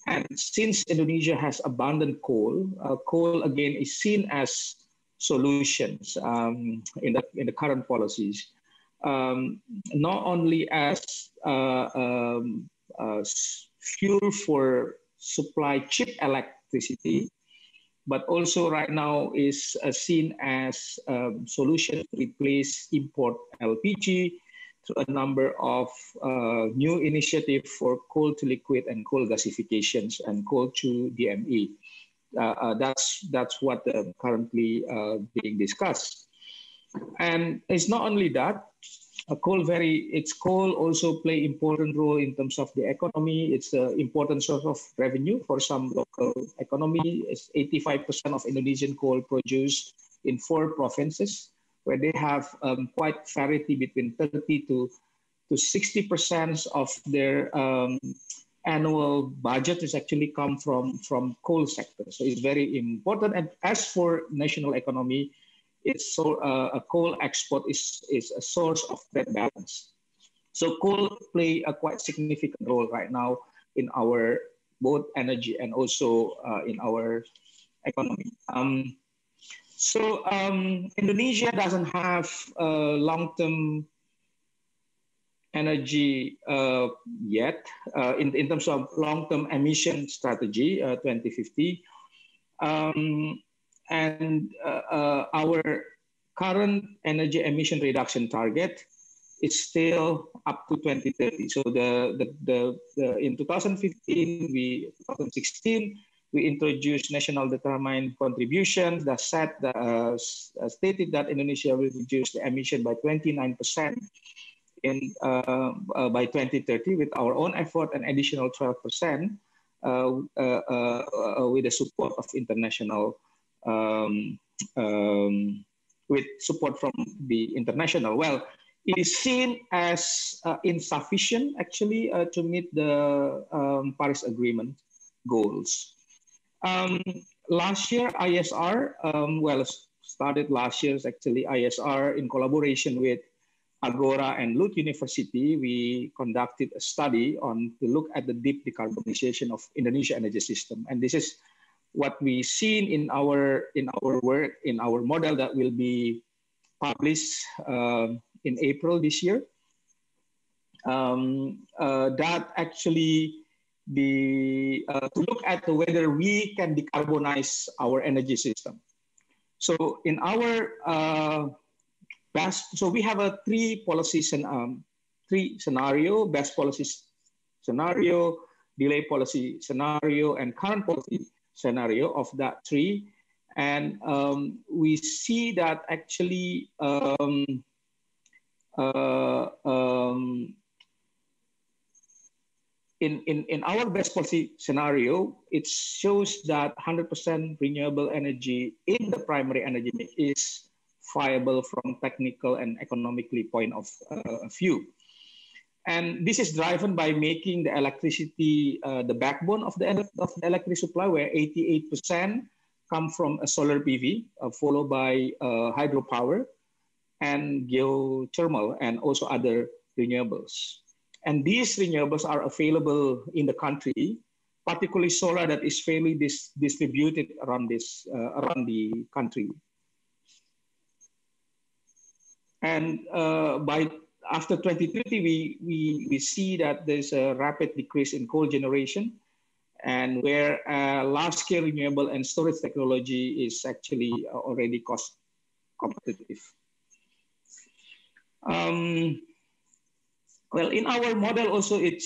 And since Indonesia has abandoned coal, coal again is seen as solutions in the current policies, not only as fuel for supply cheap electricity, but also right now is seen as a solution to replace import LPG through a number of new initiatives for coal to liquid and coal gasifications and coal to DME. That's what currently being discussed. And it's not only that. Coal also play important role in terms of the economy. It's an important source of revenue for some local economy. It's 85% of Indonesian coal produced in 4 provinces, where they have quite parity between 30 to 60% of their annual budget is actually come from coal sector. So it's very important. And as for national economy, it's a coal export is a source of trade balance. So coal play a quite significant role right now in our both energy and also in our economy. Indonesia doesn't have long-term energy yet in terms of long-term emission strategy 2050. Our current energy emission reduction target is still up to 2030. So in 2016, we introduced national determined contributions that stated that Indonesia will reduce the emission by 29% by 2030 with our own effort, and additional 12% with the support of international. With support from the international. Well, it is seen as insufficient actually to meet the Paris Agreement goals. Last year, ISR, started last year actually, ISR in collaboration with Agora and Lund University, we conducted a study to look at the deep decarbonization of Indonesia energy system. And this is what we seen in our work, in our model that will be published in April this year. That actually to look at whether we can decarbonize our energy system. So in our so we have a three scenario: best policy scenario, delay policy scenario and current policy scenario of that three. And we see that actually in our best policy scenario, it shows that 100% renewable energy in the primary energy mix is viable from technical and economically point of view. And this is driven by making the electricity the backbone of the electric supply, where 88% come from a solar PV, followed by hydropower and geothermal, and also other renewables. And these renewables are available in the country, particularly solar that is fairly distributed around around the country. And after 2030, we see that there's a rapid decrease in coal generation, and where large-scale renewable and storage technology is actually already cost competitive. Well, in our model also, it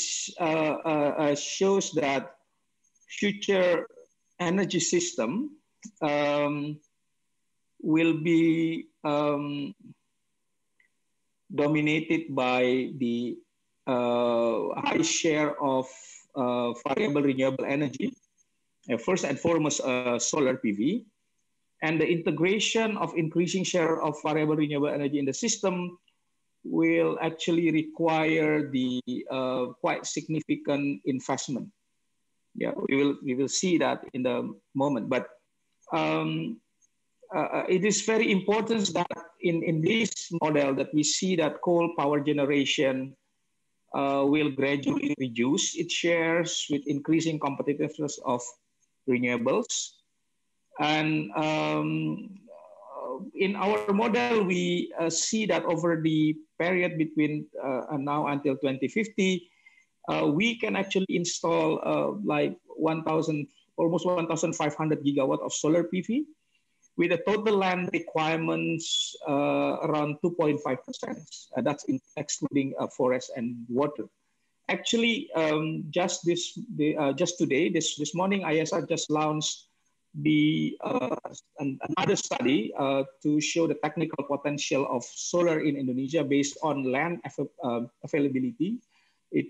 shows that future energy system will be dominated by the high share of variable renewable energy, first and foremost solar PV, and the integration of increasing share of variable renewable energy in the system will actually require the quite significant investment. Yeah, we will see that in the moment. But it is very important that in this model that we see that coal power generation will gradually reduce its shares with increasing competitiveness of renewables. And in our model, we see that over the period between now until 2050, we can actually install like almost 1,500 gigawatt of solar PV, with a total land requirements around 2.5%. That's excluding forest and water. Actually, just today, this morning, ISR just launched another study to show the technical potential of solar in Indonesia based on land availability.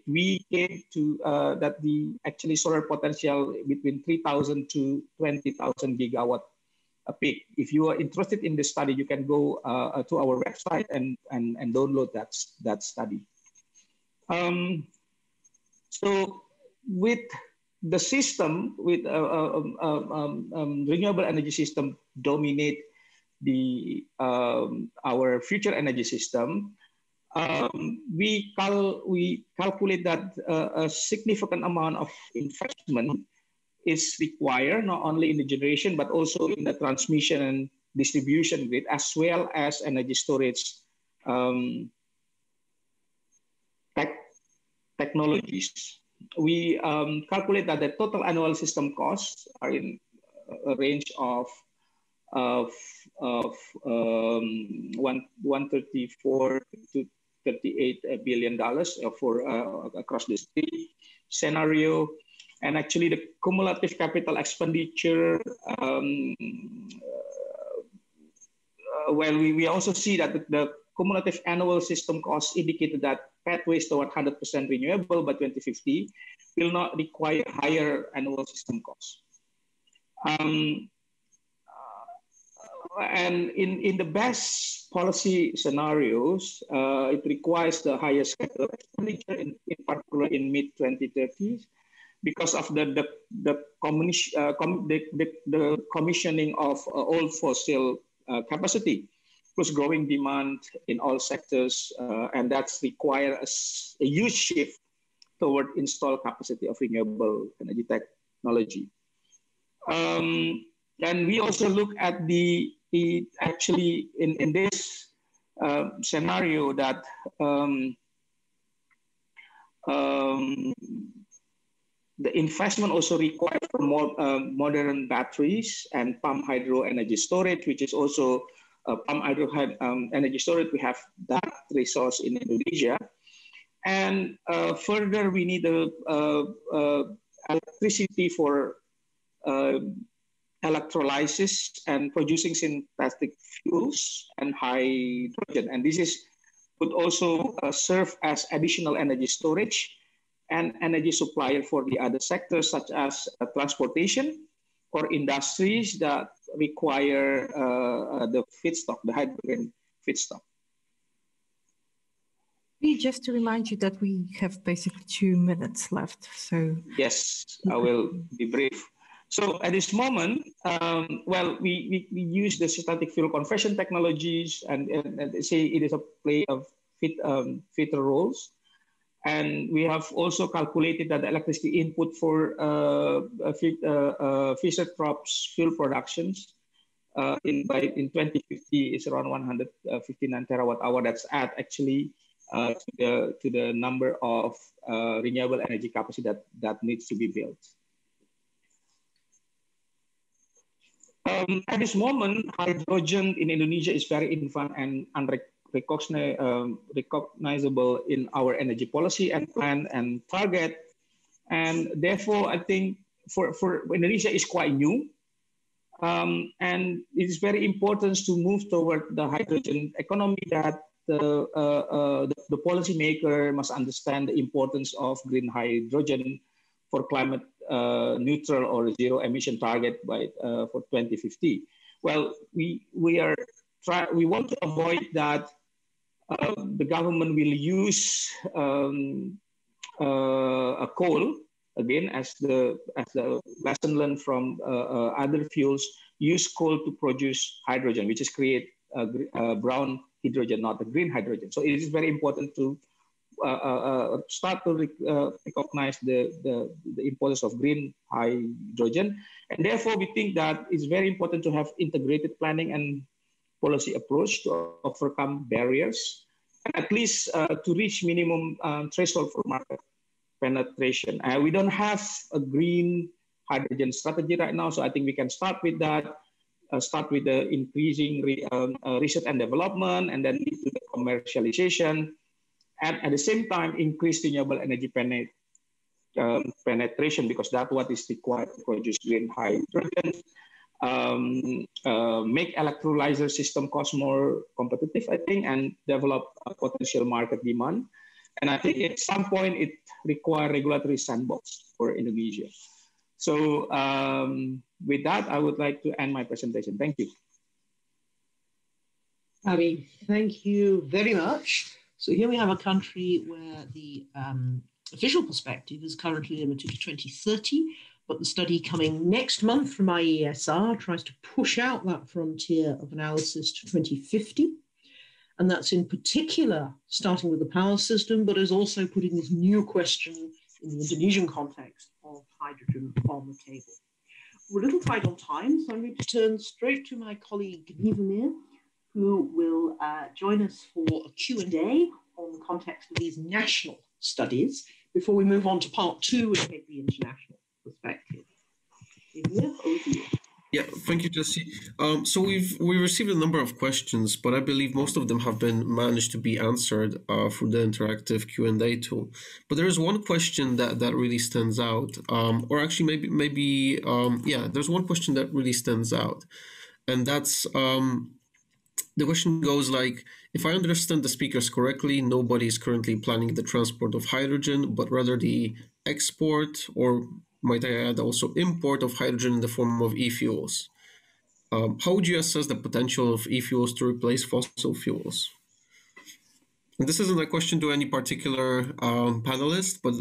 We came to that the actually solar potential between 3,000 to 20,000 gigawatt a peak. If you are interested in this study, you can go to our website and download that study. So with the system, with renewable energy system dominate our future energy system, we calculate that a significant amount of investment is required, not only in the generation, but also in the transmission and distribution grid, as well as energy storage technologies. We calculate that the total annual system costs are in a range of 134 to $38 billion for across the three scenario. And actually, the cumulative capital expenditure, well, we also see that the cumulative annual system costs indicated that pathways toward 100% renewable by 2050 will not require higher annual system costs. And in the best policy scenarios, it requires the highest capital expenditure, in particular in mid-2030s, because of the commissioning of old fossil capacity, plus growing demand in all sectors, and that's require a huge shift toward installed capacity of renewable energy technology. And we also look at actually in this scenario that the investment also required for more modern batteries and pumped hydro energy storage, which is also pumped hydro energy storage. We have that resource in Indonesia. And further, we need electricity for electrolysis and producing synthetic fuels and hydrogen. And this would also serve as additional energy storage and energy supplier for the other sectors, such as transportation or industries that require the feedstock, the hydrogen feedstock. Just to remind you that we have basically 2 minutes left. So yes, I will be brief. So at this moment, well, we use the synthetic fuel conversion technologies and say it is a play of fitter roles. And we have also calculated that the electricity input for Fischer-Tropsch fuel productions in 2050 is around 159 terawatt hour. That's actually to the number of renewable energy capacity that needs to be built. At this moment, hydrogen in Indonesia is very infant and unrecognizable in our energy policy and plan and target. And therefore, I think for Indonesia is quite new. And it is very important to move toward the hydrogen economy that the policymaker must understand the importance of green hydrogen for climate neutral or zero emission target by for 2050. Well, we want to avoid that the government will use a coal again as the lesson learned from other fuels. Use coal to produce hydrogen, which is create brown hydrogen, not the green hydrogen. So it is very important to start to recognize the importance of green hydrogen. And therefore, we think that it's very important to have integrated planning and policy approach to overcome barriers, and at least to reach minimum threshold for market penetration. We don't have a green hydrogen strategy right now, so I think we can start with that. Start with the increasing research and development, and then lead to the commercialization. And at the same time, increase renewable energy penetration, because that's what is required to produce green hydrogen. Make electrolyzer system cost more competitive, I think, and develop a potential market demand. And I think at some point it requires regulatory sandbox for Indonesia. So with that, I would like to end my presentation. Thank you. Abi, thank you very much. So here we have a country where the official perspective is currently limited to 2030, but the study coming next month from IESR tries to push out that frontier of analysis to 2050. And that's in particular starting with the power system, but is also putting this new question in the Indonesian context of hydrogen on the table. We're a little tight on time, so I'm going to turn straight to my colleague Nivamir, who will join us for a Q&A on the context of these national studies before we move on to part 2 and take the international perspective. Nivamir, over to you. Yeah, thank you, Jesse. So we received a number of questions, but I believe most of them have been managed to be answered through the interactive Q&A tool. But there is one question that really stands out, or actually maybe there's one question that really stands out, and that's the question goes like, if I understand the speakers correctly, nobody is currently planning the transport of hydrogen, but rather the export, or might I add also import of hydrogen in the form of e-fuels. How would you assess the potential of e-fuels to replace fossil fuels? And this isn't a question to any particular panelist, but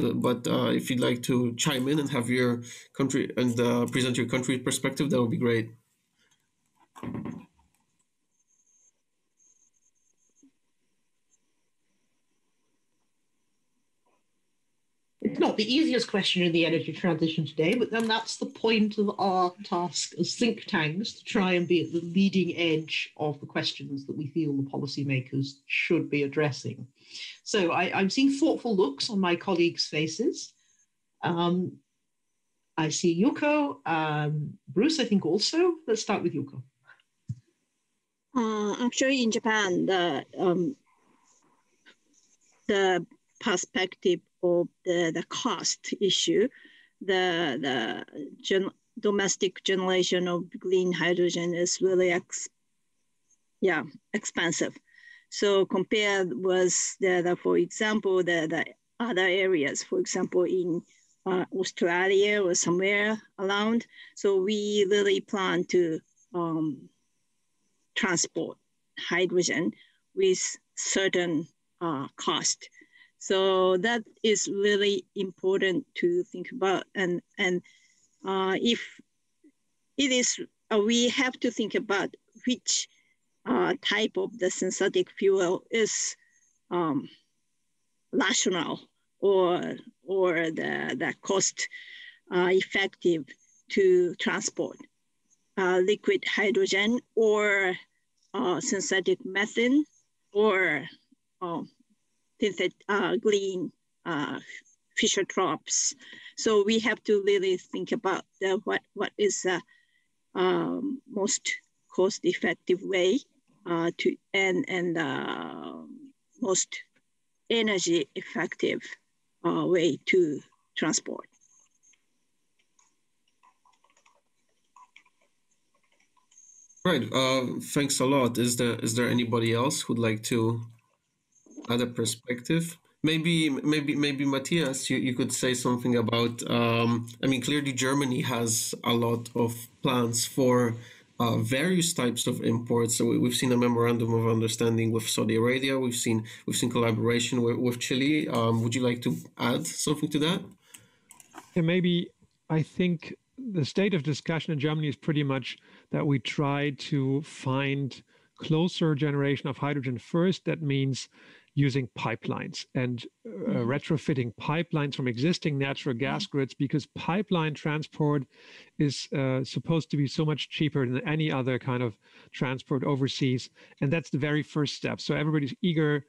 if you'd like to chime in and have your country and present your country perspective, that would be great. It's not the easiest question in the energy transition today, but then that's the point of our task as think tanks, to try and be at the leading edge of the questions that we feel the policymakers should be addressing. So I'm seeing thoughtful looks on my colleagues' faces. I see Yuko, Bruce, I think also. Let's start with Yuko. Actually, in Japan, the perspective of the cost issue, the domestic generation of green hydrogen is really expensive. So compared with for example, the other areas, for example, in Australia or somewhere around. So we really plan to transport hydrogen with certain cost. So that is really important to think about. And if it is, we have to think about which type of the synthetic fuel is rational or the cost effective to transport liquid hydrogen or synthetic methane or green Fischer-Tropsch. So we have to really think about what is the most cost-effective way and most energy-effective way to transport. Right. Thanks a lot. Is there anybody else who'd like to add a perspective? Maybe Matthias, you could say something about. I mean, clearly Germany has a lot of plans for various types of imports. So we've seen a memorandum of understanding with Saudi Arabia. We've seen collaboration with Chile. Would you like to add something to that? Yeah, maybe. I think the state of discussion in Germany is pretty much that we try to find closer generation of hydrogen first. That means using pipelines and retrofitting pipelines from existing natural gas grids, because pipeline transport is supposed to be so much cheaper than any other kind of transport overseas. And that's the very first step. So everybody's eager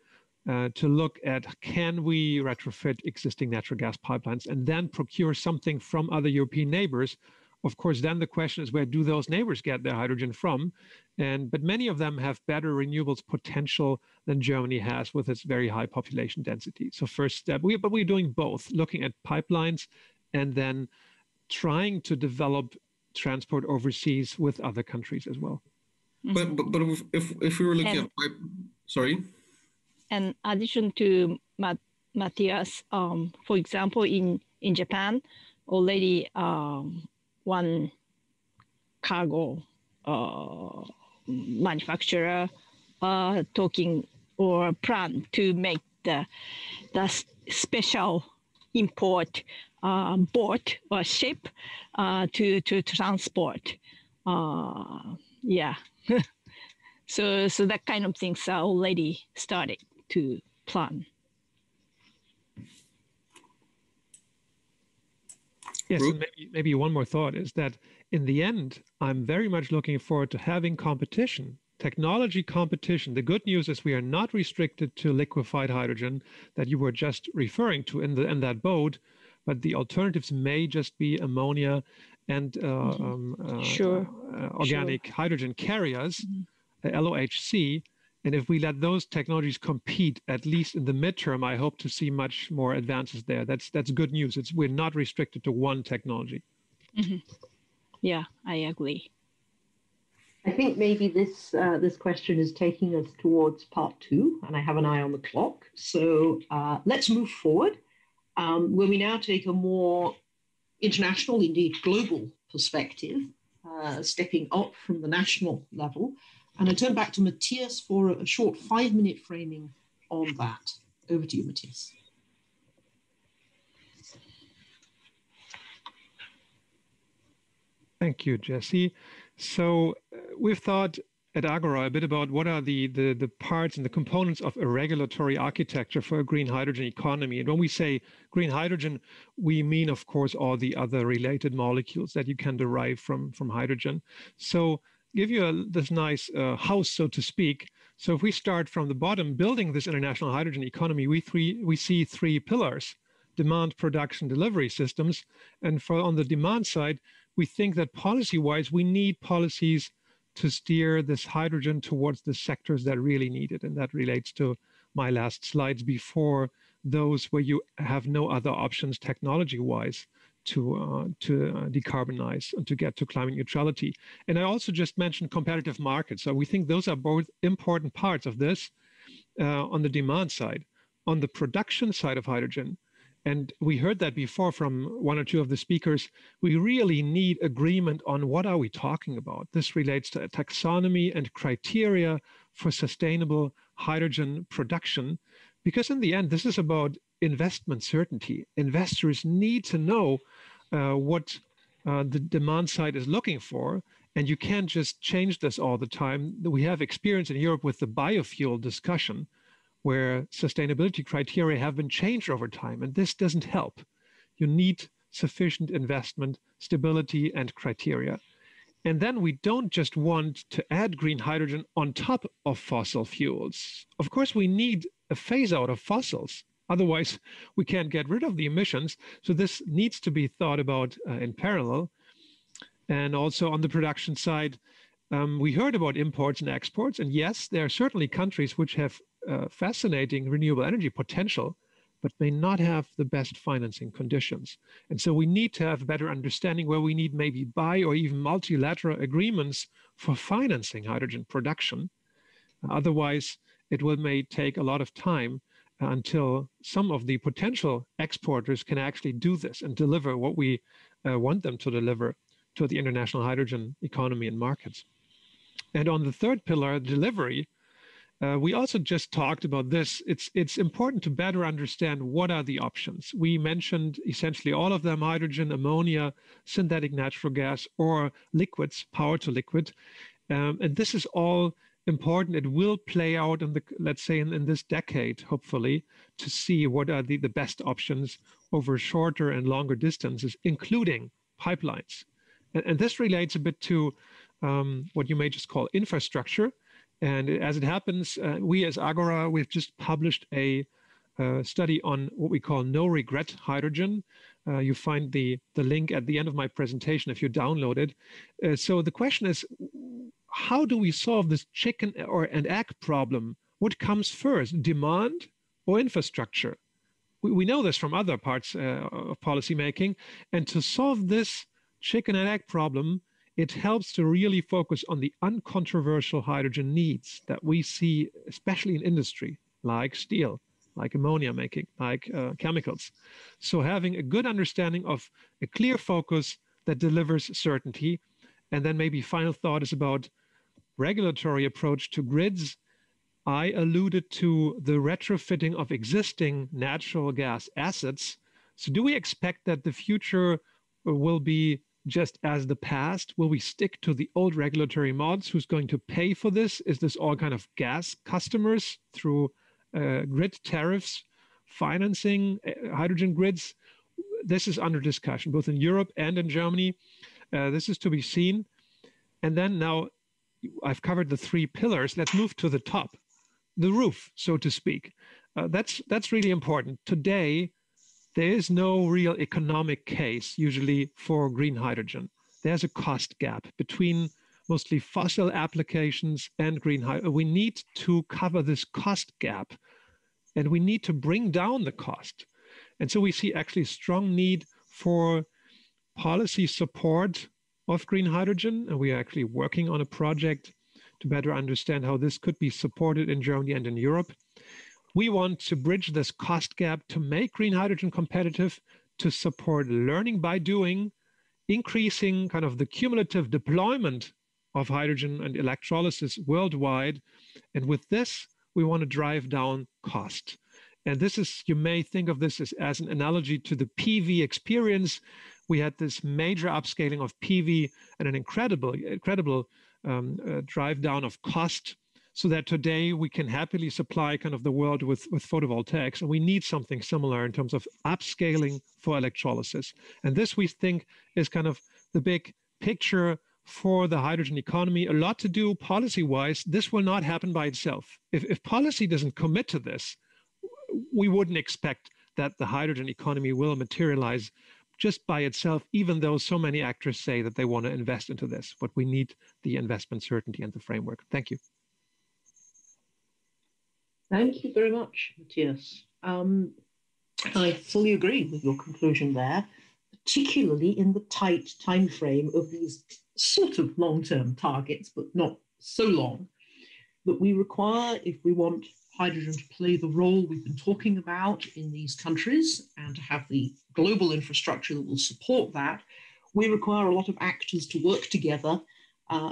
to look at, can we retrofit existing natural gas pipelines and then procure something from other European neighbors? Of course, then the question is, where do those neighbors get their hydrogen from? But many of them have better renewables potential than Germany has with its very high population density. So first step, but we're doing both, looking at pipelines and then trying to develop transport overseas with other countries as well. But if we were looking at sorry. In addition to Matthias, for example, in Japan, already one cargo manufacturer talking or plan to make the special import boat or ship to transport. So that kind of things are already started to plan. Yes, and maybe one more thought is that in the end, I'm very much looking forward to having competition, technology competition. The good news is we are not restricted to liquefied hydrogen that you were just referring to in that boat, but the alternatives may just be ammonia and organic hydrogen carriers, LOHC. And if we let those technologies compete, at least in the midterm, I hope to see much more advances there. That's good news. We're not restricted to one technology. Yeah, I agree. I think maybe this question is taking us towards part 2, and I have an eye on the clock. So let's move forward, where we now take a more international, indeed global perspective, stepping up from the national level. And I turn back to Matthias for a short 5-minute framing on that. Over to you, Matthias. Thank you, Jesse. So we've thought at Agora a bit about what are the parts and the components of a regulatory architecture for a green hydrogen economy. And when we say green hydrogen, we mean, of course, all the other related molecules that you can derive from hydrogen. So give you this nice house, so to speak. So if we start from the bottom, building this international hydrogen economy, we see 3 pillars: demand, production, delivery systems. And on the demand side, we think that policy-wise, we need policies to steer this hydrogen towards the sectors that really need it. And that relates to my last slides before those where you have no other options technology-wise to decarbonize and to get to climate neutrality. And I also just mentioned competitive markets. So we think those are both important parts of this on the demand side. On the production side of hydrogen, and we heard that before from one or two of the speakers, we really need agreement on what are we talking about. This relates to a taxonomy and criteria for sustainable hydrogen production, because in the end, this is about investment certainty. Investors need to know what the demand side is looking for, and you can't just change this all the time. We have experience in Europe with the biofuel discussion, where sustainability criteria have been changed over time, and this doesn't help. You need sufficient investment, stability, and criteria. And then we don't just want to add green hydrogen on top of fossil fuels. Of course, we need a phase out of fossils. Otherwise, we can't get rid of the emissions. So this needs to be thought about in parallel. And also on the production side, we heard about imports and exports. And yes, there are certainly countries which have fascinating renewable energy potential, but may not have the best financing conditions. And so we need to have a better understanding where we need maybe bi or even multilateral agreements for financing hydrogen production. Otherwise, it may take a lot of time until some of the potential exporters can actually do this and deliver what we want them to deliver to the international hydrogen economy and markets. And on the third pillar, delivery, we also just talked about this. It's important to better understand what are the options. We mentioned essentially all of them: hydrogen, ammonia, synthetic natural gas, or liquids, power to liquid. And this is all important. It will play out in the, let's say, in this decade, hopefully, to see what are the best options over shorter and longer distances, including pipelines. And this relates a bit to what you may just call infrastructure. And as it happens, we as Agora, we've just published a study on what we call no regret hydrogen. You find the link at the end of my presentation if you download it. So the question is, how do we solve this chicken or an egg problem? What comes first, demand or infrastructure? We know this from other parts of policymaking. And to solve this chicken and egg problem, it helps to really focus on the uncontroversial hydrogen needs that we see, especially in industry, like steel, like ammonia making, like chemicals. So having a good understanding of a clear focus that delivers certainty. And then maybe final thought is about regulatory approach to grids. I alluded to the retrofitting of existing natural gas assets. So do we expect that the future will be just as the past? Will we stick to the old regulatory mods? Who's going to pay for this? Is this all kind of gas customers through grid tariffs, financing hydrogen grids? This is under discussion, both in Europe and in Germany. This is to be seen. And then now I've covered the three pillars. Let's move to the top, the roof, so to speak. That's really important. Today, there is no real economic case usually for green hydrogen. There's a cost gap between mostly fossil applications and green hydrogen. We need to cover this cost gap, and we need to bring down the cost. And so we see actually strong need for policy support of green hydrogen. And we are actually working on a project to better understand how this could be supported in Germany and in Europe. We want to bridge this cost gap to make green hydrogen competitive, to support learning by doing, increasing kind of the cumulative deployment of hydrogen and electrolysis worldwide. And with this, we want to drive down cost. And this is, you may think of this as an analogy to the PV experience. We had this major upscaling of PV and an incredible drive down of cost, so that today we can happily supply kind of the world with photovoltaics. And we need something similar in terms of upscaling for electrolysis. And this, we think, is kind of the big picture for the hydrogen economy. A lot to do policy-wise. This will not happen by itself. If policy doesn't commit to this, we wouldn't expect that the hydrogen economy will materialize just by itself, even though so many actors say that they want to invest into this. But we need the investment certainty and the framework. Thank you. Thank you very much, Matthias. I fully agree with your conclusion there, particularly in the tight time frame of these sort of long-term targets, but not so long, that we require if we want hydrogen to play the role we've been talking about in these countries and to have the global infrastructure that will support that. We require a lot of actors to work together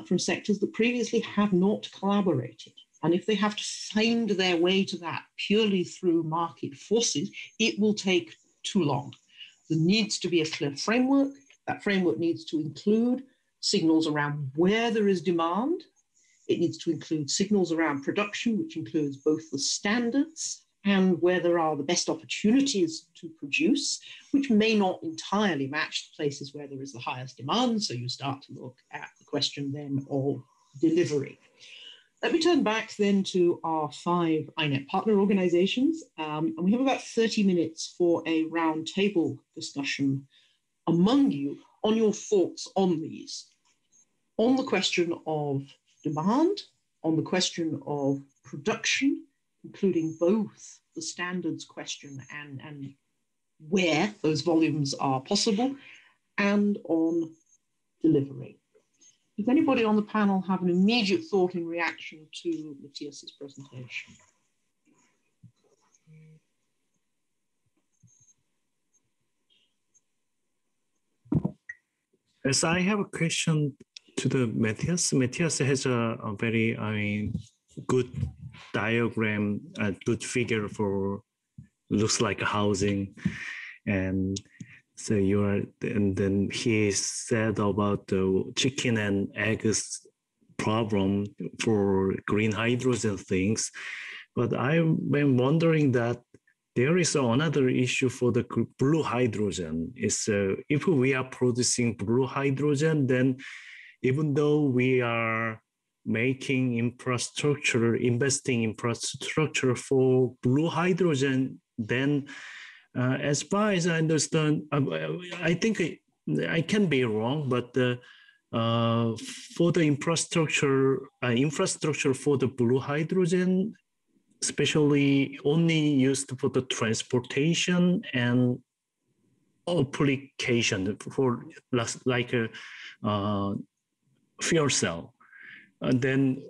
from sectors that previously have not collaborated. And if they have to find their way to that purely through market forces, it will take too long. There needs to be a clear framework. That framework needs to include signals around where there is demand. It needs to include signals around production, which includes both the standards and where there are the best opportunities to produce, which may not entirely match the places where there is the highest demand. So you start to look at the question then of delivery. Let me turn back then to our 5 INET partner organizations. And we have about 30 minutes for a roundtable discussion among you on your thoughts on these. On the question of demand, on the question of production, including both the standards question and where those volumes are possible, and on delivery. Does anybody on the panel have an immediate thought in reaction to Matthias's presentation? Yes, I have a question to the Matthias. Matthias has a very, good diagram, a good figure for looks like housing, and so and then he said about the chicken and eggs problem for green hydrogen things, but I've been wondering that there is another issue for the blue hydrogen. Is if we are producing blue hydrogen, then even though we are making infrastructure, investing infrastructure for blue hydrogen, then as far as I understand, I think I can be wrong, but for the infrastructure for the blue hydrogen, especially only used for the transportation and application for like a fuel cell. And then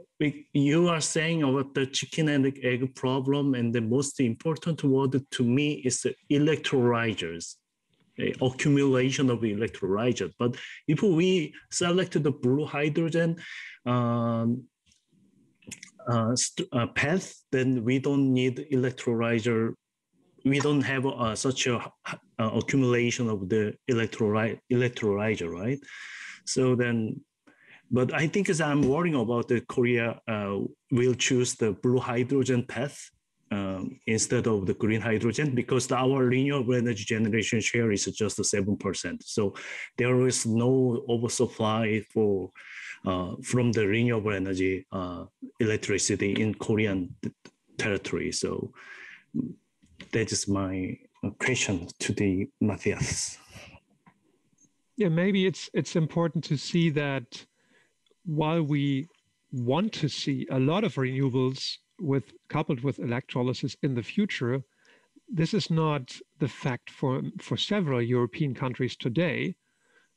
you are saying about the chicken and egg problem, and the most important word to me is the electrolyzers, accumulation of electrolyzers. But if we select the blue hydrogen path, then we don't need electrolyzer. We don't have such a accumulation of the electrolyzer, right? So then, but I think as I'm worrying about the Korea will choose the blue hydrogen path instead of the green hydrogen, because our renewable energy generation share is just 7%. So there is no oversupply for from the renewable energy electricity in Korean territory. So that is my question to the Matthias. Yeah, maybe it's important to see that while we want to see a lot of renewables coupled with electrolysis in the future, this is not the fact for several European countries today.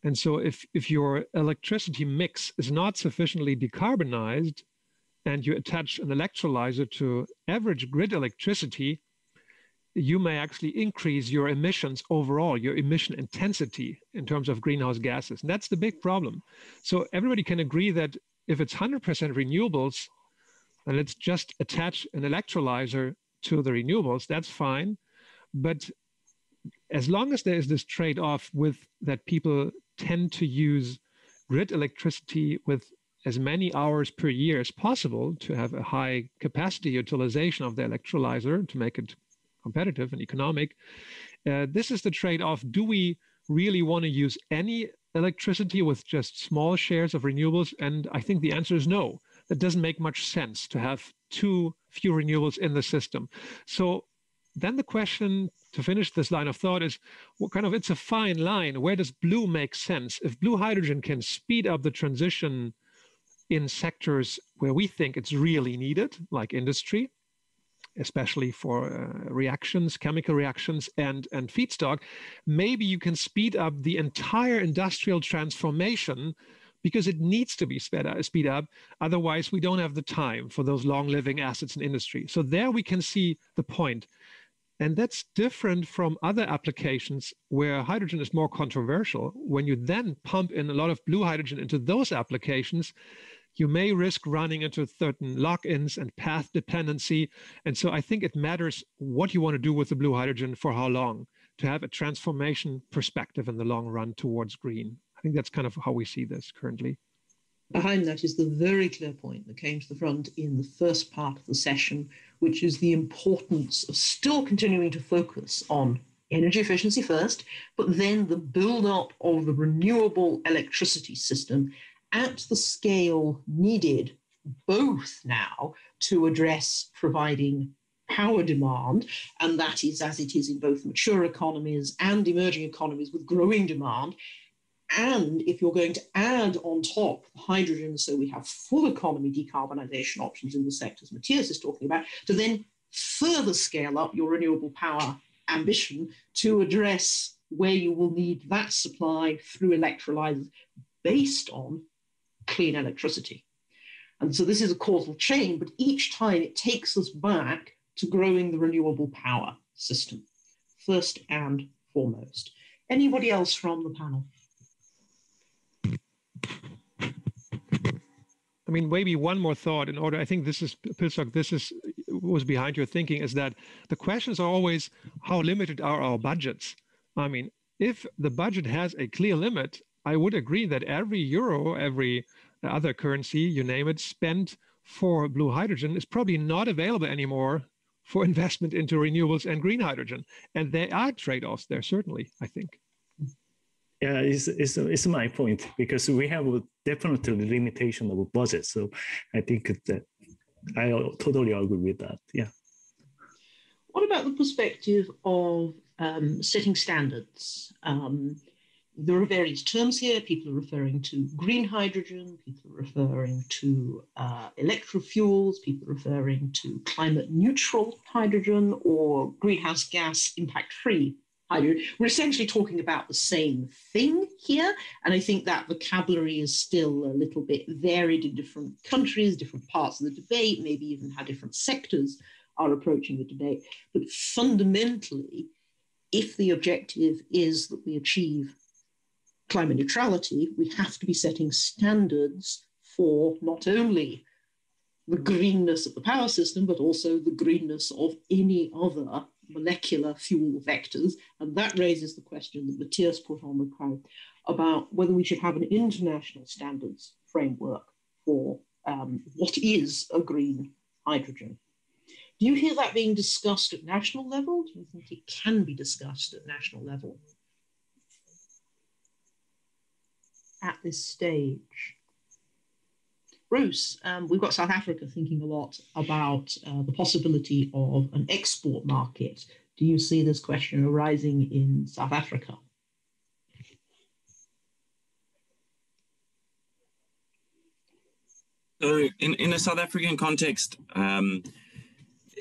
And so if your electricity mix is not sufficiently decarbonized and you attach an electrolyzer to average grid electricity, you may actually increase your emissions overall, your emission intensity in terms of greenhouse gases. And that's the big problem. So everybody can agree that if it's 100% renewables, then let's just attach an electrolyzer to the renewables, that's fine. But as long as there is this trade-off with that people tend to use grid electricity with as many hours per year as possible to have a high capacity utilization of the electrolyzer to make it competitive and economic. This is the trade-off. Do we really want to use any electricity with just small shares of renewables? And I think the answer is no. That doesn't make much sense to have too few renewables in the system. So then the question to finish this line of thought is, what kind of, it's a fine line. Where does blue make sense? If blue hydrogen can speed up the transition in sectors where we think it's really needed, like industry, especially for reactions, chemical reactions, and feedstock, maybe you can speed up the entire industrial transformation because it needs to be speed up. Otherwise, we don't have the time for those long-living assets in industry. So there we can see the point. And that's different from other applications where hydrogen is more controversial. When you then pump in a lot of blue hydrogen into those applications, you may risk running into certain lock-ins and path dependency. And so I think it matters what you want to do with the blue hydrogen for how long, to have a transformation perspective in the long run towards green. I think that's kind of how we see this currently. Behind that is the very clear point that came to the front in the first part of the session, which is the importance of still continuing to focus on energy efficiency first, but then the build-up of the renewable electricity system at the scale needed, both now to address providing power demand, and that is as it is in both mature economies and emerging economies with growing demand. And if you're going to add on top hydrogen, so we have full economy decarbonisation options in the sectors Matthias is talking about, to then further scale up your renewable power ambition to address where you will need that supply through electrolyzers based on clean electricity. And so this is a causal chain, but each time it takes us back to growing the renewable power system, first and foremost. Anybody else from the panel? I mean, maybe one more thought in order. I think this is, Pilsok, was behind your thinking, is that the questions are always, how limited are our budgets? I mean, if the budget has a clear limit, I would agree that every euro, every other currency, you name it, spent for blue hydrogen is probably not available anymore for investment into renewables and green hydrogen. And there are trade-offs there, certainly, I think. Yeah, it's my point, because we have a definitely limitation of budget. So I think that I totally agree with that. Yeah. What about the perspective of setting standards? There are various terms here. People are referring to green hydrogen, people are referring to electrofuels, people are referring to climate neutral hydrogen or greenhouse gas impact-free hydrogen. We're essentially talking about the same thing here. And I think that vocabulary is still a little bit varied in different countries, different parts of the debate, maybe even how different sectors are approaching the debate. But fundamentally, if the objective is that we achieve climate neutrality, we have to be setting standards for not only the greenness of the power system, but also the greenness of any other molecular fuel vectors. And that raises the question that Matthias put on the crowd about whether we should have an international standards framework for what is a green hydrogen. Do you hear that being discussed at national level? Do you think it can be discussed at national level at this stage? Bruce, we've got South Africa thinking a lot about the possibility of an export market. Do you see this question arising in South Africa? So in a South African context,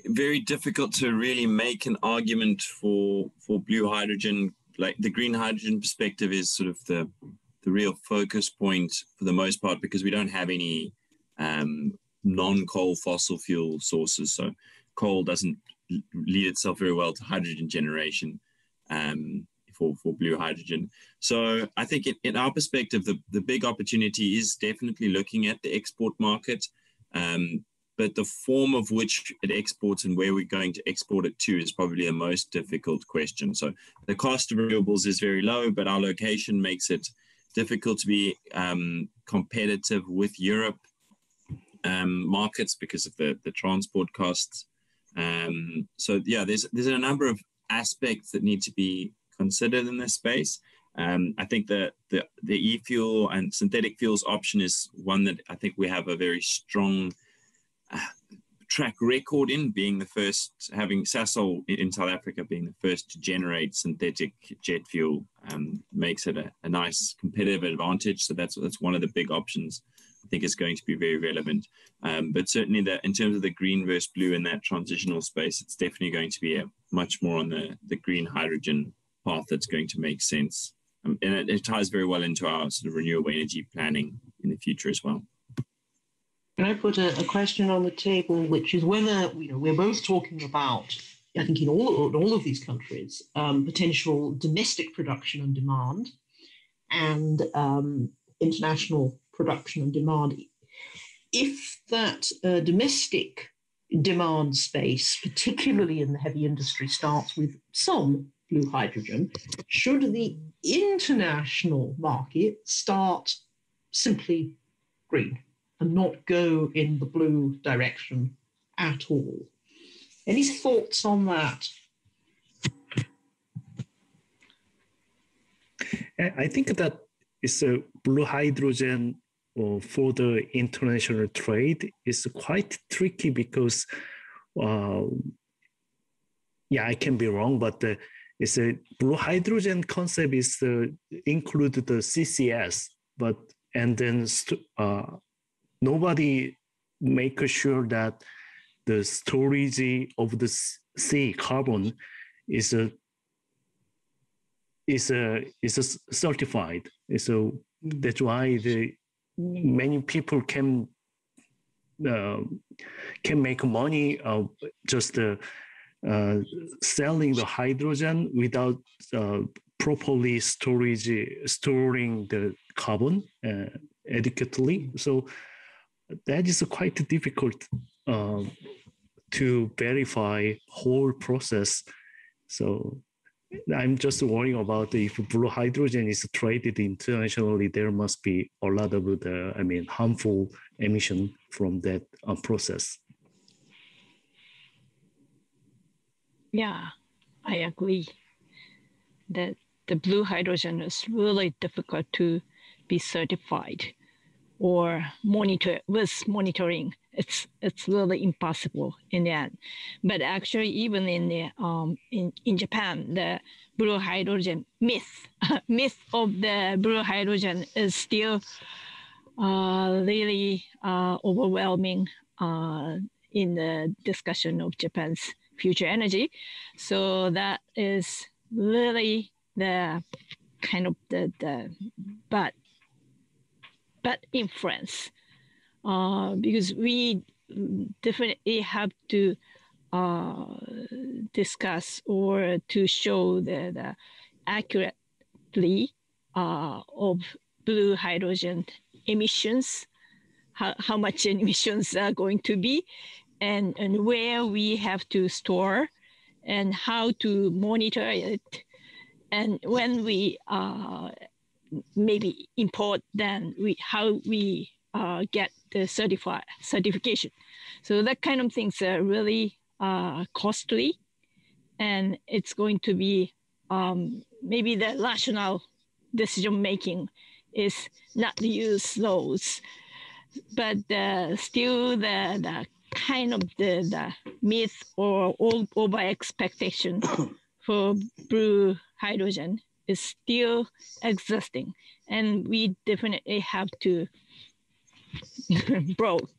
very difficult to really make an argument for blue hydrogen. Like the green hydrogen perspective is sort of the real focus point for the most part, because we don't have any non-coal fossil fuel sources. So coal doesn't lead itself very well to hydrogen generation for blue hydrogen. So I think in our perspective, the big opportunity is definitely looking at the export market, but the form of which it exports and where we're going to export it to is probably the most difficult question. So the cost of renewables is very low, but our location makes it difficult to be competitive with Europe markets because of the transport costs. So yeah, there's a number of aspects that need to be considered in this space. I think the e-fuel and synthetic fuels option is one that I think we have a very strong track record in, being the first, having Sasol in South Africa being the first to generate synthetic jet fuel makes it a nice competitive advantage. So that's one of the big options I think is going to be very relevant. But certainly that in terms of the green versus blue in that transitional space, it's definitely going to be much more on the green hydrogen path that's going to make sense. And it ties very well into our sort of renewable energy planning in the future as well. Can I put a question on the table, which is whether we're both talking about, I think in all of these countries, potential domestic production and demand, and international production and demand. If that domestic demand space, particularly in the heavy industry, starts with some blue hydrogen, should the international market start simply green and not go in the blue direction at all? Any thoughts on that? I think that it's a blue hydrogen for the international trade is quite tricky because, I can be wrong, but it's a blue hydrogen concept is include the CCS, and then nobody make sure that the storage of the sea carbon is certified. So that's why many people can make money just selling the hydrogen without properly storing the carbon adequately. So that is quite difficult to verify whole process. So I'm just worrying about if blue hydrogen is traded internationally, there must be a lot of harmful emission from that process. Yeah, I agree that the blue hydrogen is really difficult to be certified or monitor with monitoring. It's really impossible in the end. But actually, even in Japan, the blue hydrogen myth of the blue hydrogen is still really overwhelming in the discussion of Japan's future energy. So that is really the kind of the bad influence. Because we definitely have to discuss or to show the accurately of blue hydrogen emissions, how much emissions are going to be, and where we have to store and how to monitor it. And when we maybe import, then how we get the certification. So that kind of things are really costly, and it's going to be maybe the rational decision making is not to use those, but still the kind of the myth or over expectation for blue hydrogen is still existing, and we definitely have to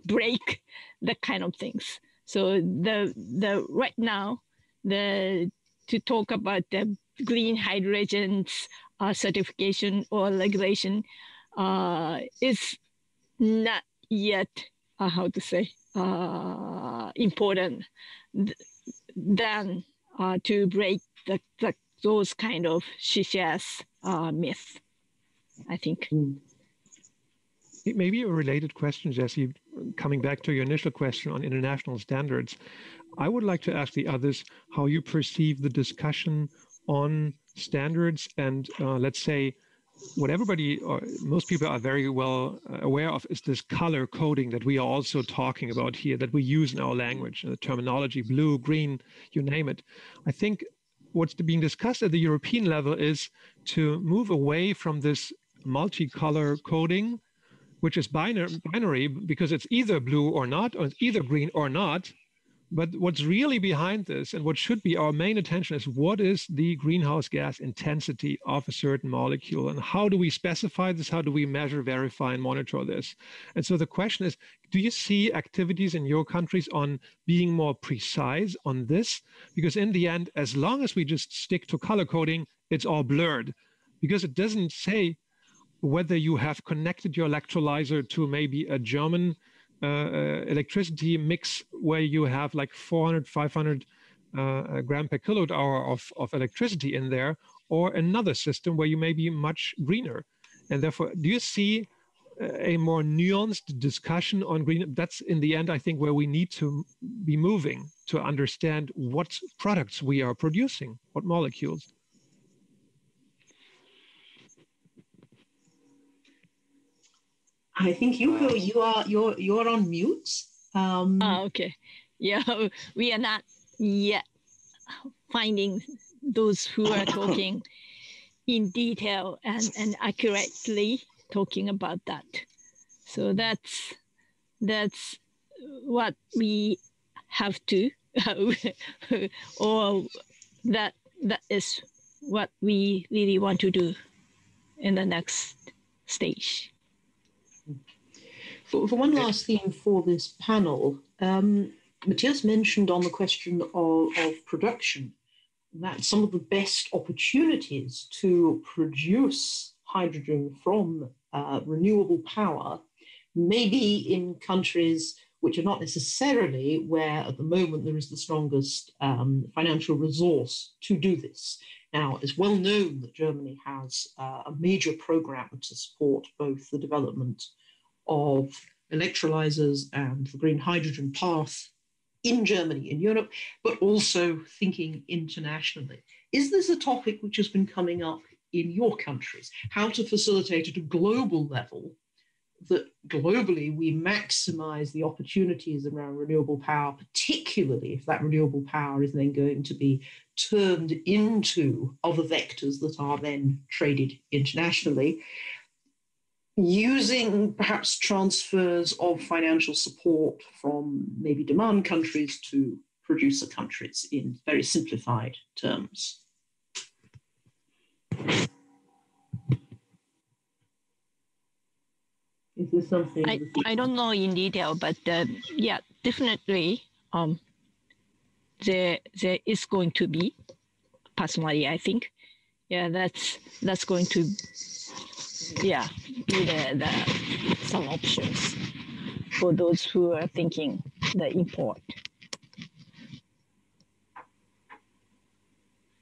break that kind of things. So the right now to talk about the green hydrogen's certification or regulation is not yet important than to break those kind of CCS myth, I think. Maybe a related question, Jesse, coming back to your initial question on international standards. I would like to ask the others how you perceive the discussion on standards and let's say what everybody or most people are very well aware of is this color coding that we are also talking about here, that we use in our language, the terminology, blue, green, you name it. I think what's being discussed at the European level is to move away from this multicolor coding, which is binary because it's either blue or not, or it's either green or not, But what's really behind this and what should be our main attention is what is the greenhouse gas intensity of a certain molecule and how do we specify this? How do we measure, verify, and monitor this? And so the question is, do you see activities in your countries on being more precise on this? Because in the end, as long as we just stick to color coding, it's all blurred because it doesn't say whether you have connected your electrolyzer to maybe a German electricity mix where you have like 400, 500 gram per kilowatt hour of electricity in there, or another system where you may be much greener. And therefore, do you see a more nuanced discussion on green? That's in the end, I think, where we need to be moving to understand what products we are producing, what molecules. I think you're on mute. Okay. Yeah, we are not yet finding those who are talking in detail and accurately talking about that. So that's what we have to, or that is what we really want to do in the next stage. For one last thing for this panel, Matthias mentioned on the question of production that some of the best opportunities to produce hydrogen from renewable power may be in countries which are not necessarily where at the moment there is the strongest financial resource to do this. Now, it's well known that Germany has a major program to support both the development of electrolyzers and the green hydrogen path in Germany, in Europe, but also thinking internationally. Is this a topic which has been coming up in your countries? How to facilitate at a global level that globally we maximize the opportunities around renewable power, particularly if that renewable power is then going to be turned into other vectors that are then traded internationally, using perhaps transfers of financial support from maybe demand countries to producer countries in very simplified terms. Is this something? I don't know in detail, but yeah, definitely there is going to be, personally, I think, yeah, that's going to, yeah, be the some options for those who are thinking the import.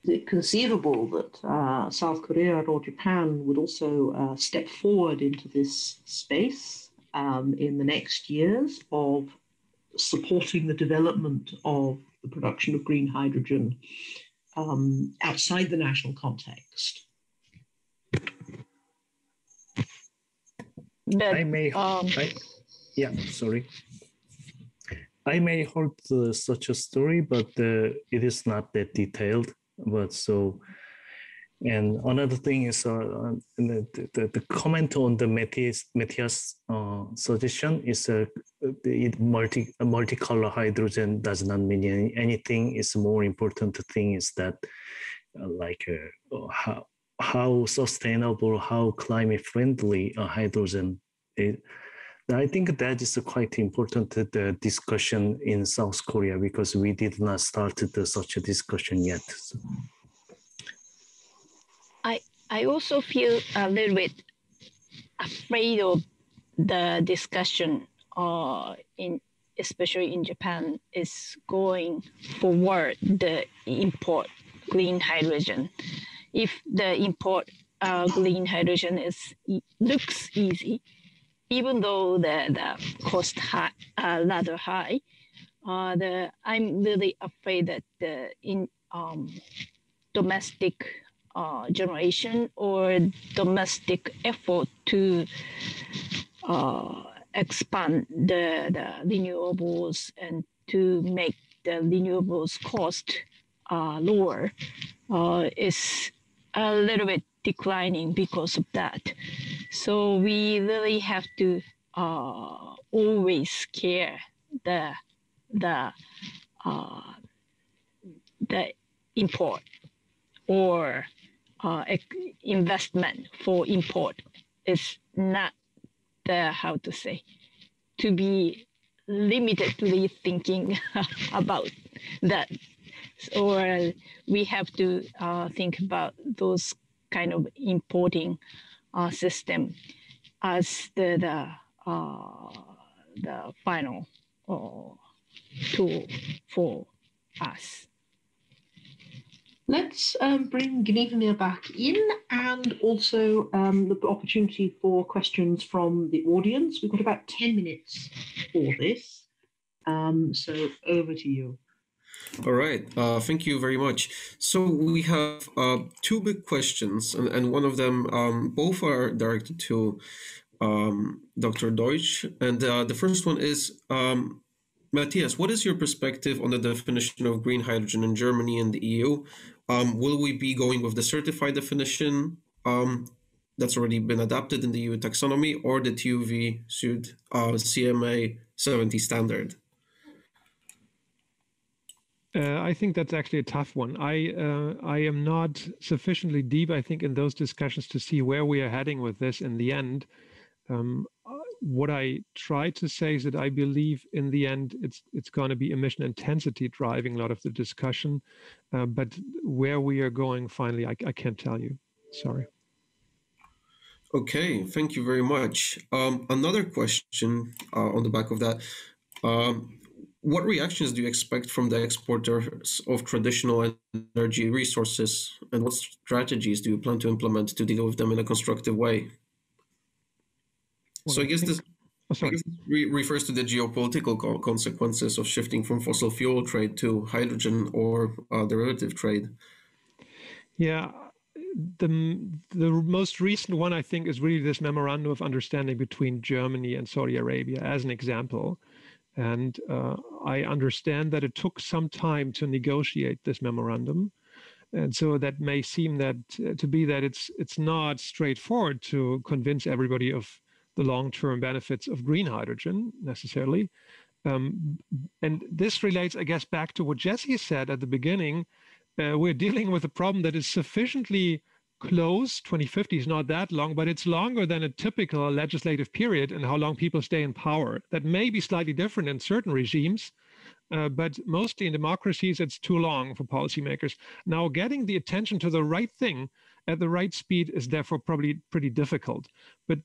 Is it conceivable that South Korea or Japan would also step forward into this space in the next years of supporting the development of the production of green hydrogen outside the national context? I may, sorry. I may hold such a story, but it is not that detailed. But so, and another thing is the comment on the Matthias suggestion is multicolor hydrogen does not mean anything. It's more important thing is that how sustainable, how climate friendly hydrogen is. I think that is quite important discussion in South Korea because we did not start such a discussion yet. So. I also feel a little bit afraid of the discussion especially in Japan is going forward the import green hydrogen. If the import green hydrogen looks easy, even though the cost rather high, I'm really afraid that in domestic generation or domestic effort to expand the renewables and to make the renewables cost lower is a little bit declining because of that. So we really have to always care the the import or investment for import is not the, how to say, to be limitedly thinking about that. Or we have to think about those kind of importing system as the final tool for us. Let's bring Gnevemir back in, and also the opportunity for questions from the audience. We've got about 10 minutes for this, so over to you. All right, thank you very much. So we have two big questions, and one of them, both are directed to Dr. Deutsch. And the first one is, Matthias, what is your perspective on the definition of green hydrogen in Germany and the EU? Will we be going with the certified definition that's already been adapted in the EU taxonomy, or the TÜV SÜD CMA 70 standard? I think that's actually a tough one. I am not sufficiently deep, I think, in those discussions to see where we are heading with this in the end. What I try to say is that I believe in the end it's going to be emission intensity driving a lot of the discussion, but where we are going finally, I can't tell you. Sorry. Okay, thank you very much. Another question on the back of that. What reactions do you expect from the exporters of traditional energy resources, and what strategies do you plan to implement to deal with them in a constructive way? So I guess this refers to the geopolitical consequences of shifting from fossil fuel trade to hydrogen or derivative trade. Yeah, the most recent one, I think, is really this memorandum of understanding between Germany and Saudi Arabia as an example. And I understand that it took some time to negotiate this memorandum. And so that may seem that to be that it's not straightforward to convince everybody of the long-term benefits of green hydrogen necessarily. And this relates, I guess, back to what Jesse said at the beginning. We're dealing with a problem that is sufficiently close. 2050 is not that long, but it's longer than a typical legislative period and how long people stay in power. That may be slightly different in certain regimes, but mostly in democracies, it's too long for policymakers. Now, getting the attention to the right thing at the right speed is therefore probably pretty difficult. But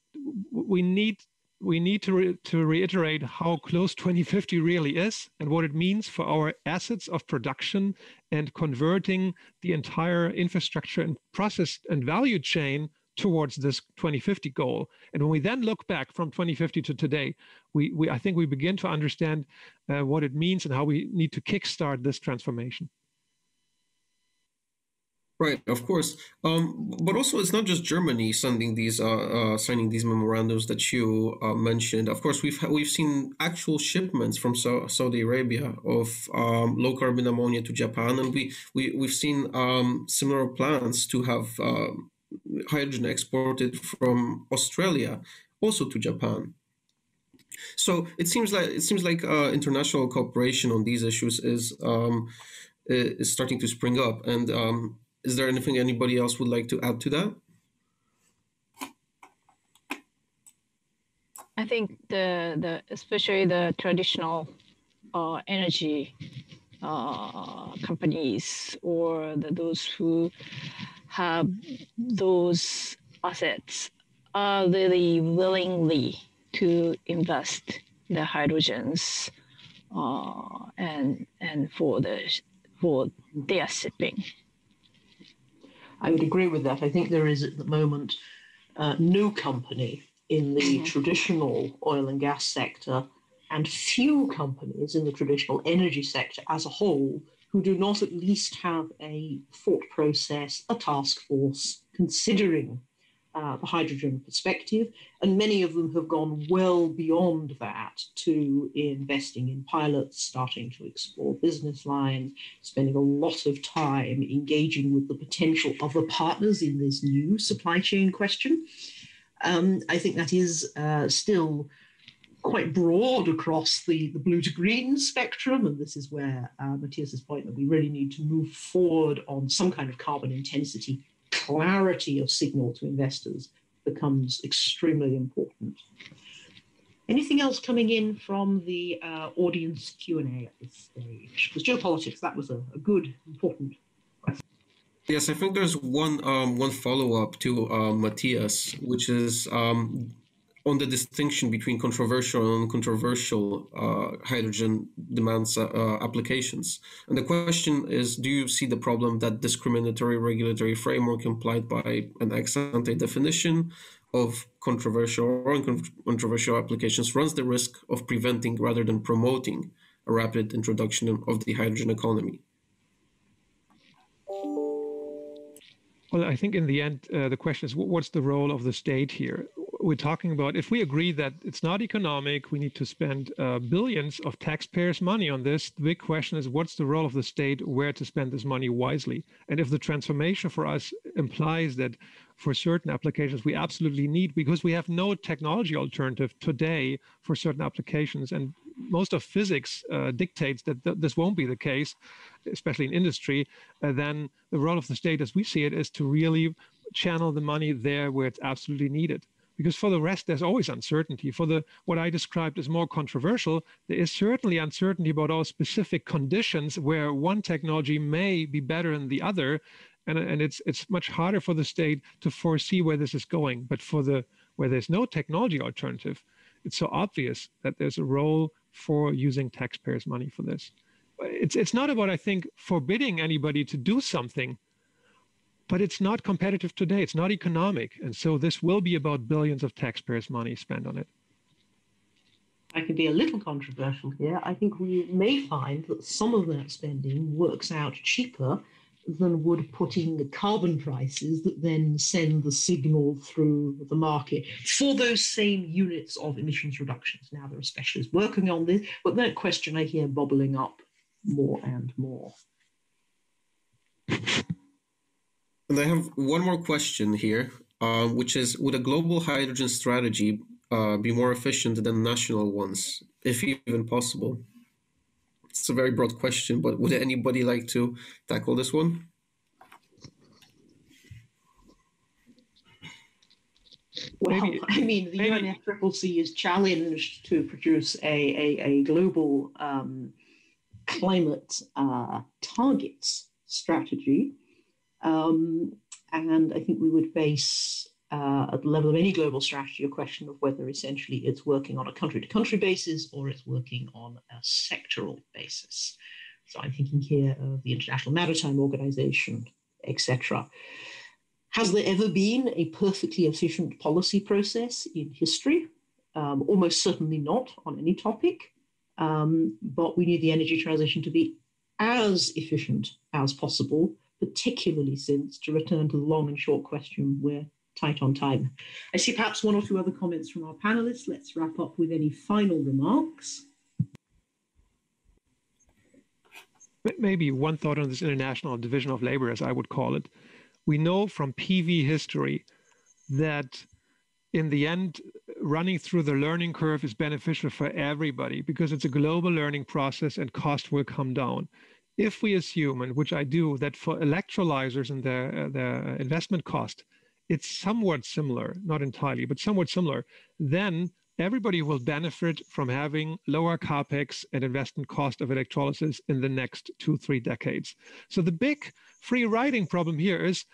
we need to reiterate how close 2050 really is and what it means for our assets of production and converting the entire infrastructure and process and value chain towards this 2050 goal. And when we then look back from 2050 to today, I think we begin to understand what it means and how we need to kickstart this transformation. Right, of course, but also it's not just Germany sending these signing these memorandums that you mentioned. Of course, we've seen actual shipments from Saudi Arabia of low carbon ammonia to Japan, and we've seen similar plans to have hydrogen exported from Australia also to Japan. So it seems like international cooperation on these issues is starting to spring up, and is there anything anybody else would like to add to that? I think especially the traditional energy companies or those who have those assets are really willingly to invest the hydrogens and for their shipping. I would agree with that. I think there is at the moment no company in the traditional oil and gas sector and few companies in the traditional energy sector as a whole who do not at least have a thought process, a task force considering the hydrogen perspective. And many of them have gone well beyond that to investing in pilots, starting to explore business lines, spending a lot of time engaging with the potential other partners in this new supply chain question. I think that is still quite broad across the blue to green spectrum. And this is where Matthias's point that we really need to move forward on some kind of carbon intensity clarity of signal to investors becomes extremely important. Anything else coming in from the audience Q&A at this stage? Because geopolitics, that was a good, important question. Yes, I think there's one follow-up to Matthias, which is on the distinction between controversial and uncontroversial hydrogen demands applications. And the question is, do you see the problem that discriminatory regulatory framework implied by an ex-ante definition of controversial or uncontroversial applications runs the risk of preventing rather than promoting a rapid introduction of the hydrogen economy? Well, I think in the end, the question is, what's the role of the state here? We're talking about, if we agree that it's not economic, we need to spend billions of taxpayers' money on this. The big question is, what's the role of the state, where to spend this money wisely? And if the transformation for us implies that for certain applications we absolutely need, because we have no technology alternative today for certain applications, and most of physics dictates that this won't be the case, especially in industry, then the role of the state as we see it is to really channel the money there where it's absolutely needed. Because for the rest, there's always uncertainty. For what I described as more controversial, there is certainly uncertainty about all specific conditions where one technology may be better than the other, and it's much harder for the state to foresee where this is going. But where there's no technology alternative, it's so obvious that there's a role for using taxpayers' money for this. It's not about, I think, forbidding anybody to do something, but it's not competitive today. It's not economic. And so this will be about billions of taxpayers' money spent on it. I can be a little controversial here. I think we may find that some of that spending works out cheaper than would putting carbon prices that then send the signal through the market for those same units of emissions reductions. Now, there are specialists working on this, but that question I hear bubbling up more and more. And I have one more question here, which is, would a global hydrogen strategy be more efficient than national ones, if even possible? It's a very broad question, but would anybody like to tackle this one? Well, I mean, the UNFCCC is challenged to produce a global climate targets strategy. And I think we would base, at the level of any global strategy, a question of whether essentially it's working on a country-to-country basis or it's working on a sectoral basis. So I'm thinking here of the International Maritime Organization, etc. Has there ever been a perfectly efficient policy process in history? Almost certainly not on any topic, but we need the energy transition to be as efficient as possible, particularly since, to return to the long and short question, we're tight on time. I see perhaps one or two other comments from our panelists. Let's wrap up with any final remarks. Maybe one thought on this international division of labor, as I would call it. We know from PV history that in the end, running through the learning curve is beneficial for everybody because it's a global learning process and cost will come down. If we assume, and which I do, that for electrolyzers and their investment cost, it's somewhat similar, not entirely, but somewhat similar, then everybody will benefit from having lower capex and investment cost of electrolysis in the next 2-3 decades. So the big free riding problem here is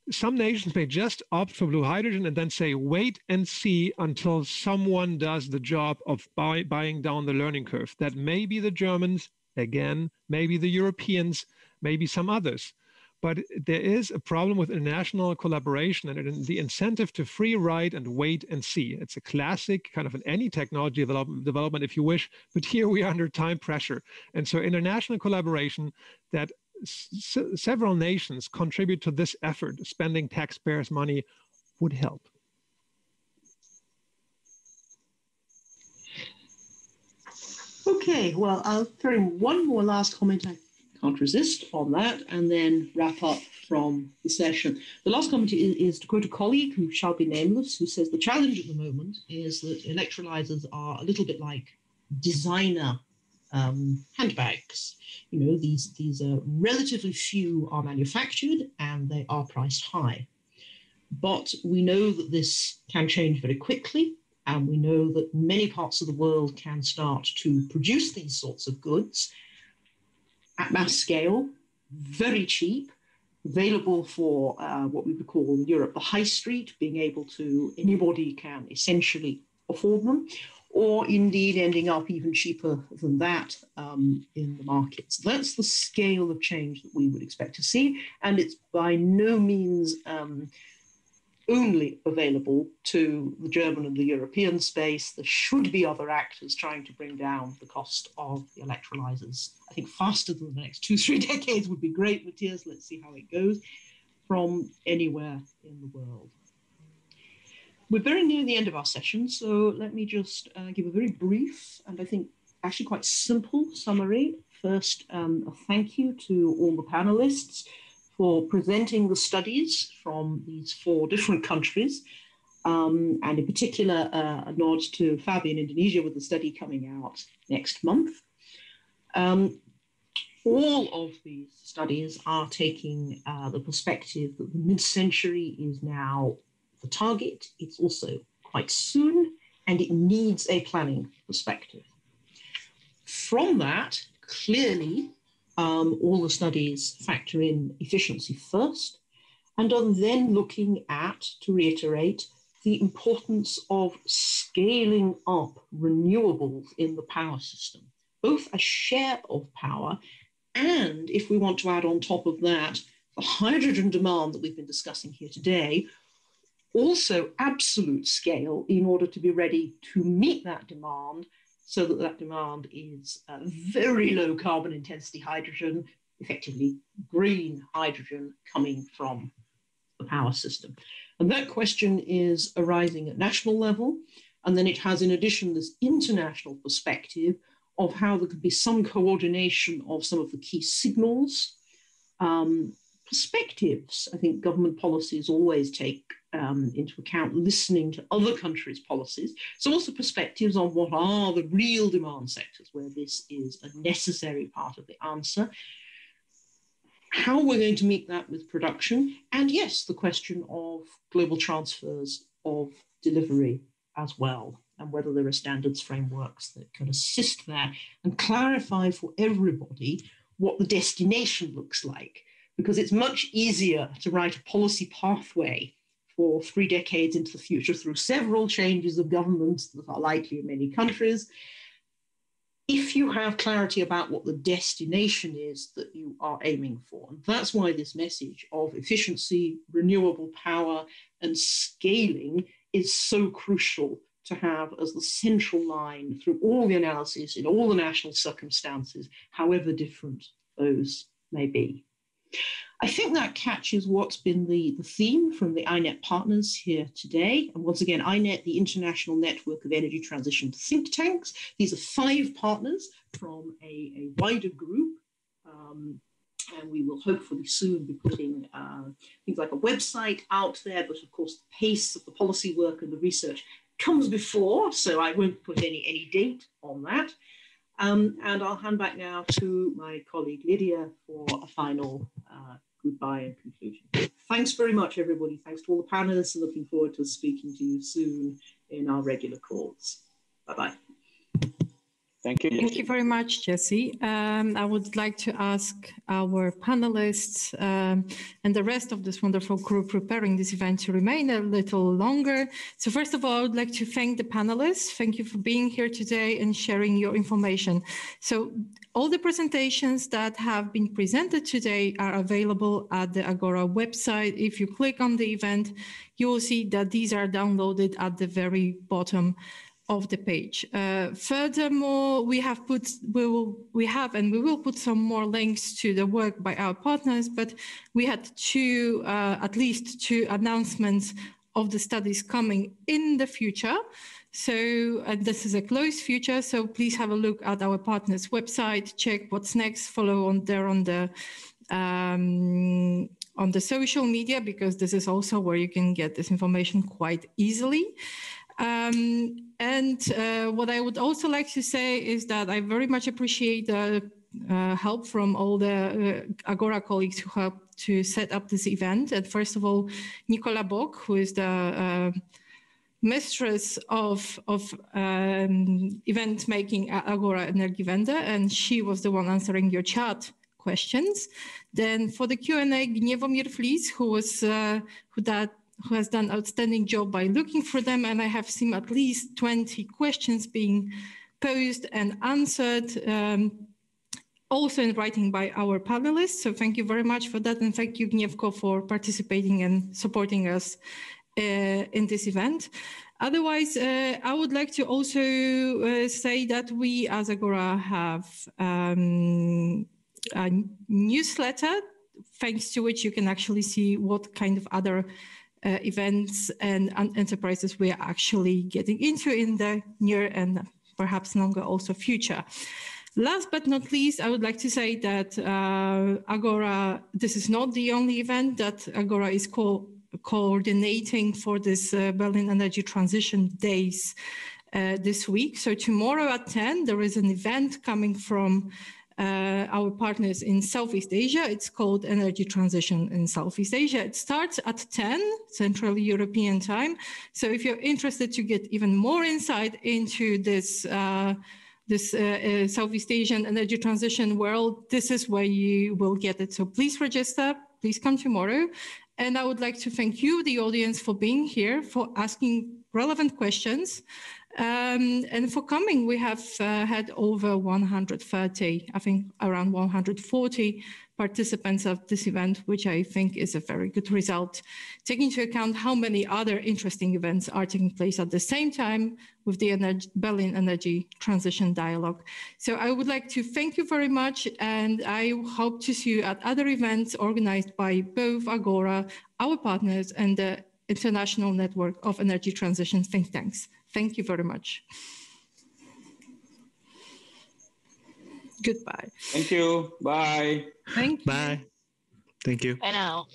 some nations may just opt for blue hydrogen and then say, wait and see until someone does the job of buying down the learning curve. That may be the Germans, again, maybe the Europeans, maybe some others. But there is a problem with international collaboration and the incentive to free ride and wait and see. It's a classic kind of an any technology development, if you wish, but here we are under time pressure. And so international collaboration that several nations contribute to this effort, spending taxpayers' money, would help. Okay, well, I'll throw in one more last comment. I can't resist on that, and then wrap up from the session. The last comment is to quote a colleague who shall be nameless, who says the challenge at the moment is that electrolyzers are a little bit like designer handbags. You know, these are relatively few are manufactured and they are priced high. But we know that this can change very quickly, and we know that many parts of the world can start to produce these sorts of goods at mass scale, very cheap, available for what we would call in Europe the high street, being able to, anybody can essentially afford them, or indeed ending up even cheaper than that in the market. So that's the scale of change that we would expect to see, and it's by no means only available to the German and the European space. There should be other actors trying to bring down the cost of the electrolyzers. I think faster than the next 2-3 decades would be great, Matthias. Let's see how it goes from anywhere in the world. We're very near the end of our session, so let me just give a very brief and I think actually quite simple summary. First, a thank you to all the panelists for presenting the studies from these 4 different countries, and in particular, a nod to Fabi in Indonesia with the study coming out next month. All of these studies are taking the perspective that the mid-century is now the target. It's also quite soon, and it needs a planning perspective. From that, clearly, all the studies factor in efficiency first, and are then looking at, to reiterate, the importance of scaling up renewables in the power system, both a share of power, and if we want to add on top of that, the hydrogen demand that we've been discussing here today, also absolute scale in order to be ready to meet that demand, so that that demand is very low carbon intensity hydrogen, effectively green hydrogen coming from the power system. And that question is arising at national level. And then it has, in addition, this international perspective of how there could be some coordination of some of the key signals, perspectives. I think government policies always take into account listening to other countries' policies. So also perspectives on what are the real demand sectors where this is a necessary part of the answer, how we're going to meet that with production, and yes, the question of global transfers of delivery as well, and whether there are standards frameworks that can assist that and clarify for everybody what the destination looks like, because it's much easier to write a policy pathway for 3 decades into the future through several changes of governments that are likely in many countries, if you have clarity about what the destination is that you are aiming for. And that's why this message of efficiency, renewable power, and scaling is so crucial to have as the central line through all the analysis in all the national circumstances, however different those may be. I think that catches what's been the theme from the INET partners here today. And once again, INET, the International Network of Energy Transition Think Tanks. These are 5 partners from a wider group. And we will hopefully soon be putting things like a website out there. But of course, the pace of the policy work and the research comes before, so I won't put any date on that. And I'll hand back now to my colleague Lydia for a final goodbye and conclusion. Thanks very much, everybody. Thanks to all the panelists, and looking forward to speaking to you soon in our regular calls. Bye-bye. Thank you. Thank you very much, Jessie. I would like to ask our panelists and the rest of this wonderful group preparing this event to remain a little longer. So first of all, I would like to thank the panelists. Thank you for being here today and sharing your information. So all the presentations that have been presented today are available at the Agora website. If you click on the event, you will see that these are downloaded at the very bottom of the page. Furthermore, we will put some more links to the work by our partners, but we had at least two announcements of the studies coming in the future. So this is a close future. So please have a look at our partners' website, check what's next, follow on there on the social media, because this is also where you can get this information quite easily. What I would also like to say is that I very much appreciate the help from all the Agora colleagues who helped to set up this event. And first of all, Nicola Bock, who is the mistress of event making at Agora Energiewende, and she was the one answering your chat questions. Then for the Q&A, Gniewomir Flis, who has done outstanding job by looking for them, and I have seen at least 20 questions being posed and answered, also in writing by our panelists. So thank you very much for that, and thank you, Gniewko, for participating and supporting us in this event. Otherwise, I would like to also say that we as Agora have a newsletter, thanks to which you can actually see what kind of other events and enterprises we are actually getting into in the near and perhaps longer also future. Last but not least, I would like to say that Agora, this is not the only event that Agora is coordinating for this Berlin Energy Transition Days this week. So tomorrow at 10, there is an event coming from our partners in Southeast Asia. It's called Energy Transition in Southeast Asia. It starts at 10 Central European time. So if you're interested to get even more insight into this Southeast Asian energy transition world, this is where you will get it. So please register, please come tomorrow. And I would like to thank you, the audience, for being here, for asking relevant questions. And for coming. We have had over 130, I think around 140 participants of this event, which I think is a very good result, taking into account how many other interesting events are taking place at the same time with the Berlin Energy Transition Dialogue. So I would like to thank you very much, and I hope to see you at other events organized by both Agora, our partners, and the International Network of Energy Transition Think Tanks. Thank you very much. Goodbye. Thank you. Bye. Thank you. Bye. Thank you. Bye now.